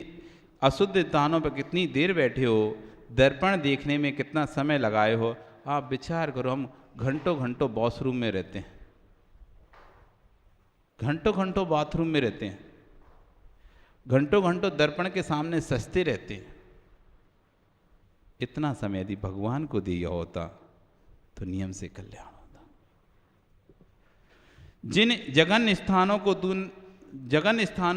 अशुद्ध स्थानों पर कितनी देर बैठे हो, दर्पण देखने में कितना समय लगाए हो। आप विचार करो, हम घंटों घंटों वॉशरूम में रहते हैं, घंटों घंटों बाथरूम में रहते हैं, घंटों घंटों दर्पण के सामने सजते रहते हैं। इतना समय यदि भगवान को दिया होता तो नियम से कल्याण होता। जिन जगन स्थानों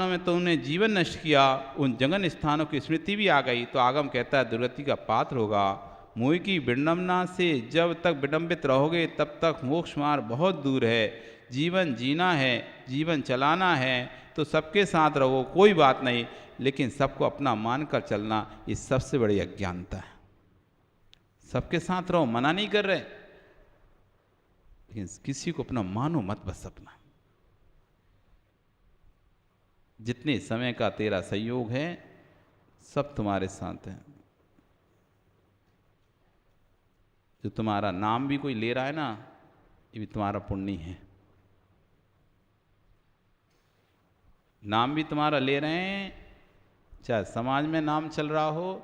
में तूने जीवन नष्ट किया, उन जगन स्थानों की स्मृति भी आ गई तो आगम कहता है दुर्गति का पात्र होगा। मोह की विडंबना से जब तक विडंबित रहोगे तब तक मोक्ष मार्ग बहुत दूर है। जीवन जीना है, जीवन चलाना है तो सबके साथ रहो, कोई बात नहीं, लेकिन सबको अपना मानकर चलना ये सबसे बड़ी अज्ञानता है। सबके साथ रहो, मना नहीं कर रहे, लेकिन किसी को अपना मानो मत, बस अपना। जितने समय का तेरा संयोग है सब तुम्हारे साथ है। जो तुम्हारा नाम भी कोई ले रहा है ना, ये भी तुम्हारा पुण्य है। नाम भी तुम्हारा ले रहे हैं, चाहे समाज में नाम चल रहा हो,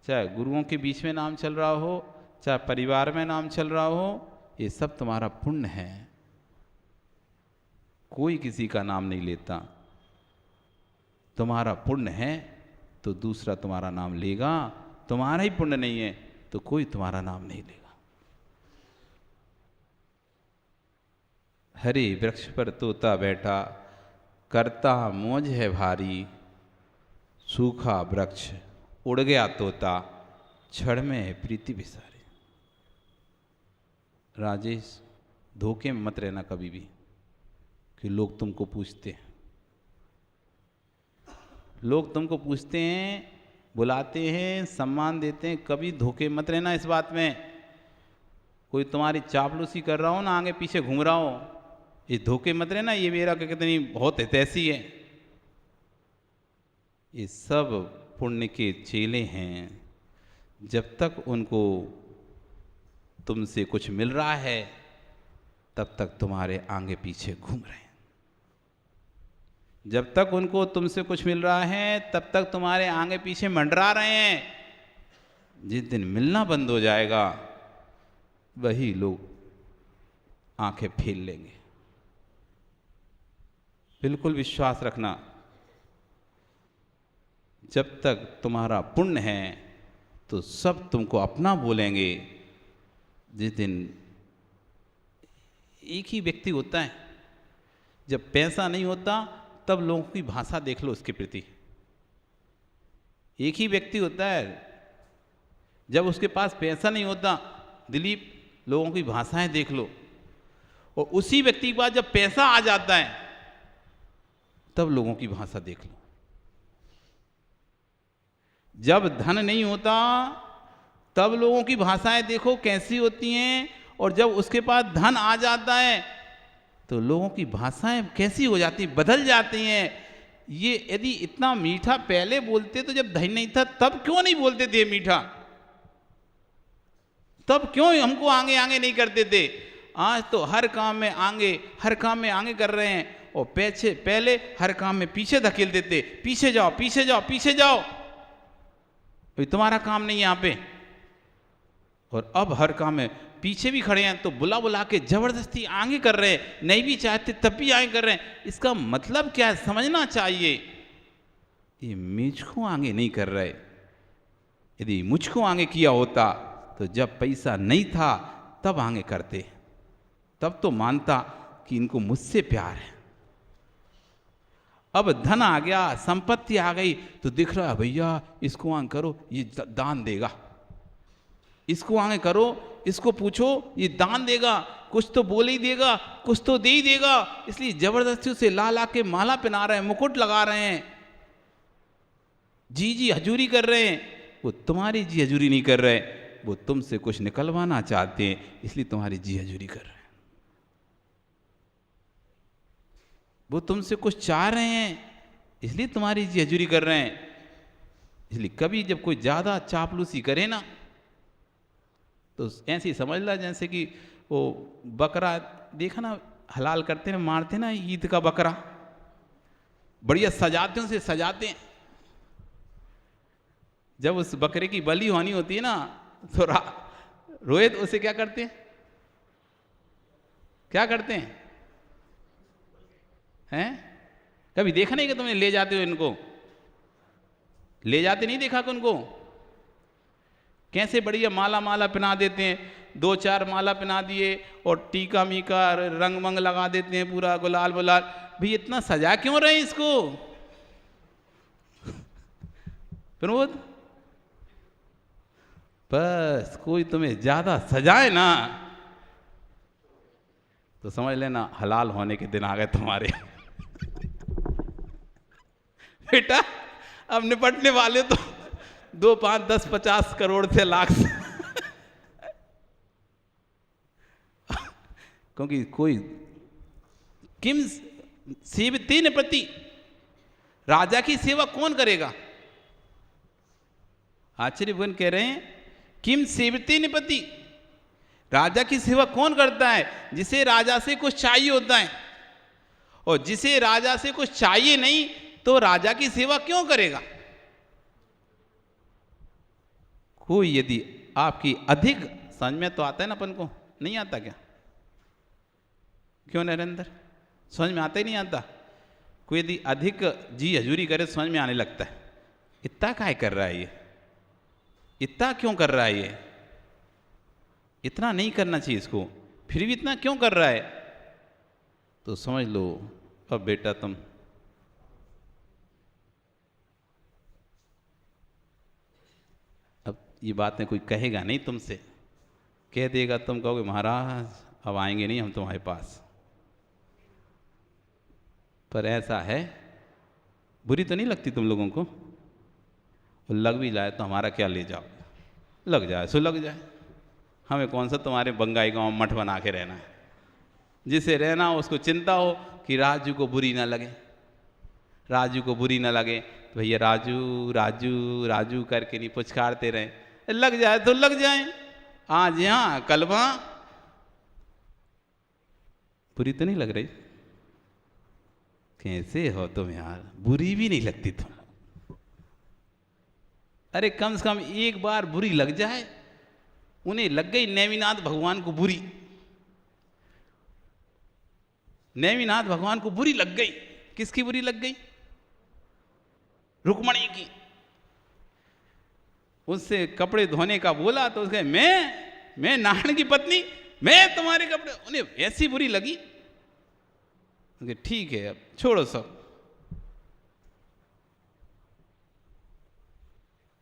चाहे गुरुओं के बीच में नाम चल रहा हो, चाहे परिवार में नाम चल रहा हो, ये सब तुम्हारा पुण्य है। कोई किसी का नाम नहीं लेता। तुम्हारा पुण्य है तो दूसरा तुम्हारा नाम लेगा, तुम्हारा ही पुण्य नहीं है तो कोई तुम्हारा नाम नहीं लेगा। हरे वृक्ष पर तोता बैठा, करता मौज है भारी। सूखा वृक्ष उड़ गया तोता, क्षण में है प्रीति बिसारी। राजेश, धोखे में मत रहना कभी भी कि लोग तुमको पूछते हैं, लोग तुमको पूछते हैं, बुलाते हैं, सम्मान देते हैं। कभी धोखे मत रहना इस बात में। कोई तुम्हारी चापलूसी कर रहा हो ना, आगे पीछे घूम रहा हो, ये धोखे मत रहना ये मेरा कितनी बहुत हितैषी है। ये सब पुण्य के चेले हैं। जब तक उनको तुमसे कुछ मिल रहा है तब तक तुम्हारे आगे पीछे घूम रहे हैं। जब तक उनको तुमसे कुछ मिल रहा है तब तक तुम्हारे आगे पीछे मंडरा रहे हैं। जिस दिन मिलना बंद हो जाएगा वही लोग आंखें फेर लेंगे। बिल्कुल विश्वास रखना, जब तक तुम्हारा पुण्य है तो सब तुमको अपना बोलेंगे। जिस दिन एक ही व्यक्ति होता है, जब पैसा नहीं होता तब लोगों की भाषा देख लो उसके प्रति। एक ही व्यक्ति होता है, जब उसके पास पैसा नहीं होता, दिलीप, लोगों की भाषाएं देख लो। और उसी व्यक्ति के पास जब पैसा आ जाता है तब लोगों की भाषा देख लो। जब धन नहीं होता तब लोगों की भाषाएं देखो कैसी होती हैं, और जब उसके पास धन आ जाता है तो लोगों की भाषाएं कैसी हो जाती, बदल जाती हैं। ये यदि इतना मीठा पहले बोलते तो जब धन नहीं था तब क्यों नहीं बोलते थे मीठा, तब क्यों हमको आगे आगे नहीं करते थे। आज तो हर काम में आगे, हर काम में आगे कर रहे हैं, और पहले हर काम में पीछे धकेल देते, पीछे जाओ पीछे जाओ पीछे जाओ, तुम्हारा काम नहीं है यहाँ पे। और अब हर काम में पीछे भी खड़े हैं तो बुला बुला के जबरदस्ती आगे कर रहे हैं, नहीं भी चाहते तब भी आगे कर रहे हैं। इसका मतलब क्या है समझना चाहिए। ये मुझको आगे नहीं कर रहे। यदि मुझको आगे किया होता तो जब पैसा नहीं था तब आगे करते, तब तो मानता कि इनको मुझसे प्यार है। अब धन आ गया, संपत्ति आ गई तो दिख रहा है भैया इसको आगे करो ये दान देगा, इसको आगे करो, इसको पूछो ये दान देगा, कुछ तो बोल ही देगा, कुछ तो दे ही देगा। इसलिए जबरदस्ती उसे ला ला के माला पहना रहे हैं, मुकुट लगा रहे हैं, जी जी हजूरी कर रहे हैं। वो तुम्हारी जी हजूरी नहीं कर रहे, वो तुमसे कुछ निकलवाना चाहते हैं, इसलिए तुम्हारी जी हजूरी कर रहे हैं। वो तुमसे कुछ चाह रहे हैं, इसलिए तुम्हारी जी हजूरी कर रहे हैं। इसलिए कभी जब कोई ज़्यादा चापलूसी करे ना तो ऐसे ही समझ ला जैसे कि वो बकरा देखा ना, हलाल करते हैं, मारते ना ईद का बकरा, बढ़िया सजाते उसे सजाते हैं। जब उस बकरे की बलि होनी होती है ना तो रोहित उसे क्या करते हैं, क्या करते हैं? कभी देखा नहीं कि तुमने ले जाते हो इनको, ले जाते नहीं देखा कि उनको कैसे बढ़िया माला माला पहना देते हैं, 2-4 माला पहना दिए और टीका मीका रंग मंग लगा देते हैं, पूरा गुलाल बुलाल। भाई इतना सजा क्यों रहे इसको? प्रमोद, बस कोई तुम्हें ज्यादा सजाए ना तो समझ लेना हलाल होने के दिन आ गए तुम्हारे। बेटा अब निपटने वाले तो 2, 5, 10, 50 करोड़ से लाख से। क्योंकि कोई किम सेवते निपति, राजा की सेवा कौन करेगा? आचार्य भगवान कह रहे हैं किम सेवते निपति, राजा की सेवा कौन करता है? जिसे राजा से कुछ चाहिए होता है, और जिसे राजा से कुछ चाहिए नहीं तो राजा की सेवा क्यों करेगा? कोई यदि आपकी अधिक समझ में तो आता है ना, अपन को नहीं आता क्या? क्यों नरेंद्र, समझ में आता ही नहीं आता? कोई यदि अधिक जी हजूरी करे समझ में आने लगता है। इतना काहे कर रहा है ये, इतना क्यों कर रहा है ये? इतना नहीं करना चाहिए इसको, फिर भी इतना क्यों कर रहा है? तो समझ लो अब बेटा तुम अब ये बातें कोई कहेगा नहीं तुमसे, कह देगा तुम कहोगे महाराज अब आएंगे नहीं हम तुम्हारे पास। पर ऐसा है, बुरी तो नहीं लगती तुम लोगों को? लग भी जाए तो हमारा क्या ले जाओ, लग जाए सो लग जाए, हमें कौन सा तुम्हारे बंगाई गांव मठ बना के रहना है। जिसे रहना हो उसको चिंता हो कि राजू को बुरी ना लगे, राजू को बुरी ना लगे तो भैया राजू राजू राजू करके नहीं पुचकारते रहे, लग जाए तो लग जाए, आज यहाँ कल वहाँ। बुरी तो नहीं लग रही? कैसे हो तुम यार, बुरी भी नहीं लगती तुम। अरे कम से कम एक बार बुरी लग जाए। उन्हें लग गई नेमिनाथ भगवान को बुरी, नेमिनाथ भगवान को बुरी लग गई। किसकी बुरी लग गई? रुक्मणी की। उससे कपड़े धोने का बोला तो उसके मैं नारायण की पत्नी, मैं तुम्हारे कपड़े, उन्हें ऐसी बुरी लगी। ठीक है अब छोड़ो सब।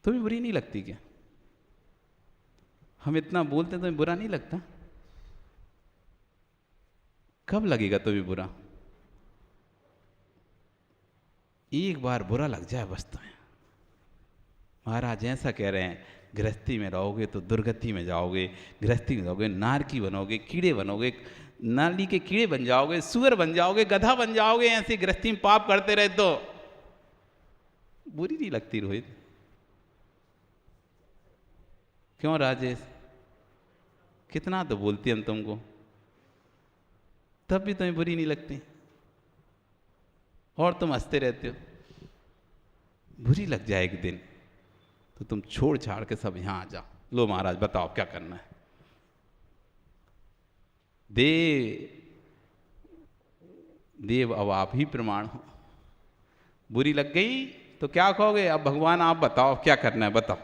तुम्हें बुरी नहीं लगती क्या? हम इतना बोलते हैं तुम्हें बुरा नहीं लगता? कब लगेगा तुम्हें बुरा? एक बार बुरा लग जाए बस तुम्हें। महाराज ऐसा कह रहे हैं, गृहस्थी में रहोगे तो दुर्गति में जाओगे, गृहस्थी में रहोगे नारकी बनोगे, कीड़े बनोगे, नाली के कीड़े बन जाओगे, सुअर बन जाओगे, गधा बन जाओगे। ऐसे गृहस्थी में पाप करते रहे तो बुरी नहीं लगती रोहित? क्यों राजेश, कितना तो बोलती हम तुमको, तब भी तुम्हें बुरी नहीं लगती और तुम हंसते रहते हो। बुरी लग जाए एक दिन तो तुम छोड़ छाड़ के सब यहां आ जाओ। लो महाराज बताओ क्या करना है। देव अब आप ही प्रमाण हो। बुरी लग गई तो क्या कहोगे? अब भगवान आप बताओ क्या करना है, बताओ।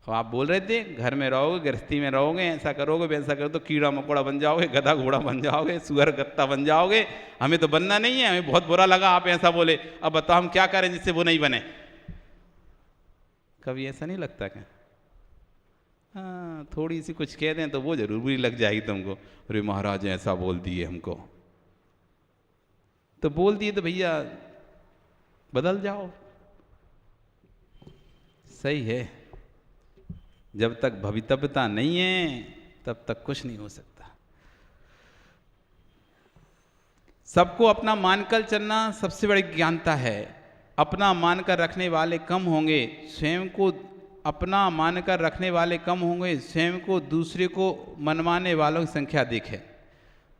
अब आप बोल रहे थे घर में रहोगे, गृहस्थी में रहोगे, ऐसा करोगे वैसा करो तो कीड़ा मकोड़ा बन जाओगे, गधा घोड़ा बन जाओगे, सुअर गत्ता बन जाओगे। हमें तो बनना नहीं है, हमें बहुत बुरा लगा आप ऐसा बोले। अब बताओ हम क्या करें जिससे वो नहीं बने? कभी ऐसा नहीं लगता क्या? हाँ, थोड़ी सी कुछ कह दें तो वो जरूर बुरी लग जाएगी तुमको। अरे महाराज ऐसा बोल दिए हमको, तो बोल दिए तो भैया बदल जाओ। सही है, जब तक भवितव्यता नहीं है तब तक कुछ नहीं हो सकता। सबको अपना मानकर चलना सबसे बड़ी ज्ञानता है। अपना मानकर रखने वाले कम होंगे, स्वयं को अपना मानकर रखने वाले कम होंगे, स्वयं को दूसरे को मनवाने वालों की संख्या अधिक है।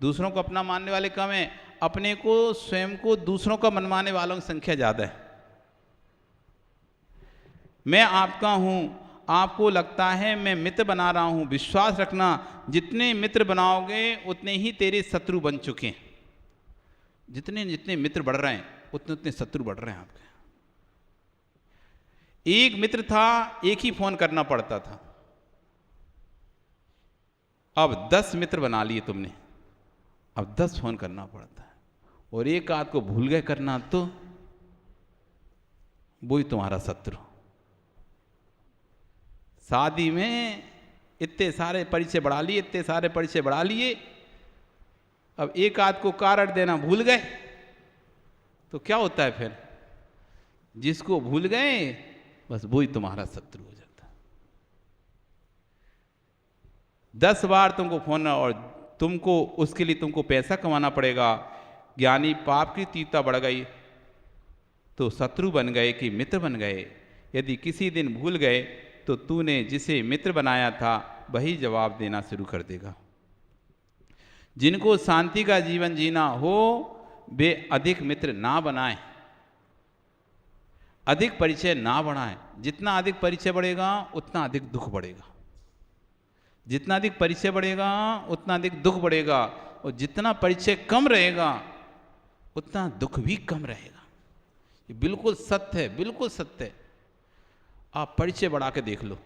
दूसरों को अपना मानने वाले कम है, अपने को स्वयं को दूसरों का मनवाने वालों की संख्या ज़्यादा है। मैं आपका हूँ, आपको लगता है मैं मित्र बना रहा हूँ। विश्वास रखना, जितने मित्र बनाओगे उतने ही तेरे शत्रु बन चुके हैं। जितने जितने मित्र बढ़ रहे हैं उतने उतने शत्रु बढ़ रहे हैं आपके। एक मित्र था, एक ही फोन करना पड़ता था, अब 10 मित्र बना लिए तुमने, अब 10 फोन करना पड़ता है। और एक आध को भूल गए करना तो वो ही तुम्हारा शत्रु। शादी में इतने सारे परिचय बढ़ा लिए, इतने सारे परिचय बढ़ा लिए, अब एक आध को कारण देना भूल गए तो क्या होता है फिर? जिसको भूल गए बस वो ही तुम्हारा शत्रु हो जाता है। 10 बार तुमको फोन, और तुमको उसके लिए तुमको पैसा कमाना पड़ेगा। ज्ञानी पाप की तीव्रता बढ़ गई तो शत्रु बन गए कि मित्र बन गए। यदि किसी दिन भूल गए तो तूने जिसे मित्र बनाया था वही जवाब देना शुरू कर देगा। जिनको शांति का जीवन जीना हो वे अधिक मित्र ना बनाएं, अधिक परिचय ना बढ़ाएं। जितना अधिक परिचय बढ़ेगा उतना अधिक दुख बढ़ेगा, जितना अधिक परिचय बढ़ेगा उतना अधिक दुख बढ़ेगा, और जितना परिचय कम रहेगा उतना दुख भी कम रहेगा। ये बिल्कुल सत्य है, बिल्कुल सत्य है। आप परिचय बढ़ा के देख लो,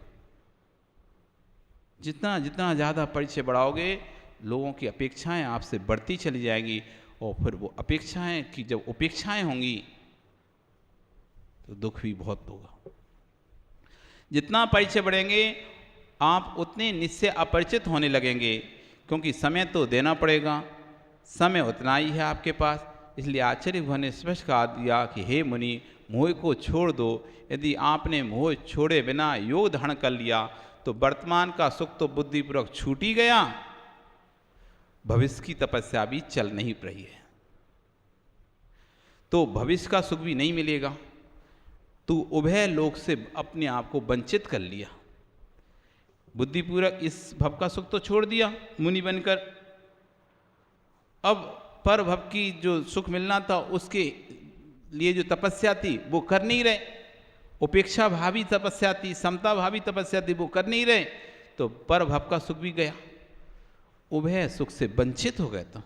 जितना जितना ज़्यादा परिचय बढ़ाओगे लोगों की अपेक्षाएं आपसे बढ़ती चली जाएगी, और फिर वो अपेक्षाएं की जब उपेक्षाएं होंगी तो दुख भी बहुत होगा। जितना परिचय बढ़ेंगे आप उतने निश्चय अपरिचित होने लगेंगे, क्योंकि समय तो देना पड़ेगा, समय उतना ही है आपके पास। इसलिए आचार्य भगवान ने स्पष्ट कहा दिया कि हे मुनि, मोह को छोड़ दो। यदि आपने मोह छोड़े बिना योग धारण कर लिया तो वर्तमान का सुख तो बुद्धिपूर्वक छूट ही गया, भविष्य की तपस्या भी चल नहीं रही है, तो भविष्य का सुख भी नहीं मिलेगा। तो उभय लोक से अपने आप को वंचित कर लिया, बुद्धिपूर्वक इस भव का सुख तो छोड़ दिया मुनि बनकर, अब पर भव की जो सुख मिलना था उसके लिए जो तपस्या थी वो कर नहीं रहे, उपेक्षा भावी तपस्या थी, समता भावी तपस्या थी, वो कर नहीं रहे, तो पर भव का सुख भी गया, उभय सुख से वंचित हो गए। तो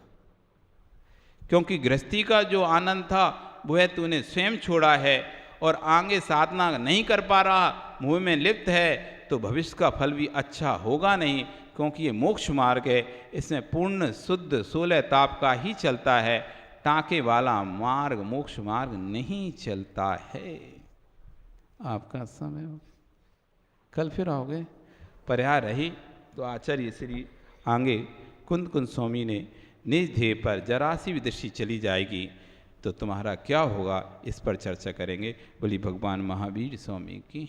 क्योंकि गृहस्थी का जो आनंद था वह तूने स्वयं छोड़ा है, और आगे साधना नहीं कर पा रहा, मोह में लिप्त है, तो भविष्य का फल भी अच्छा होगा नहीं, क्योंकि ये मोक्ष मार्ग है, इसमें पूर्ण शुद्ध 16 ताप का ही चलता है, टाँके वाला मार्ग मोक्ष मार्ग नहीं चलता है। आपका समय हो, कल फिर आओगे, पर्याय रही तो आचार्य श्री आगे कुंद कुंद स्वामी ने निज ध्येय पर जरा सी भी दृष्टि चली जाएगी तो तुम्हारा क्या होगा, इस पर चर्चा करेंगे। बोली भगवान महावीर स्वामी की।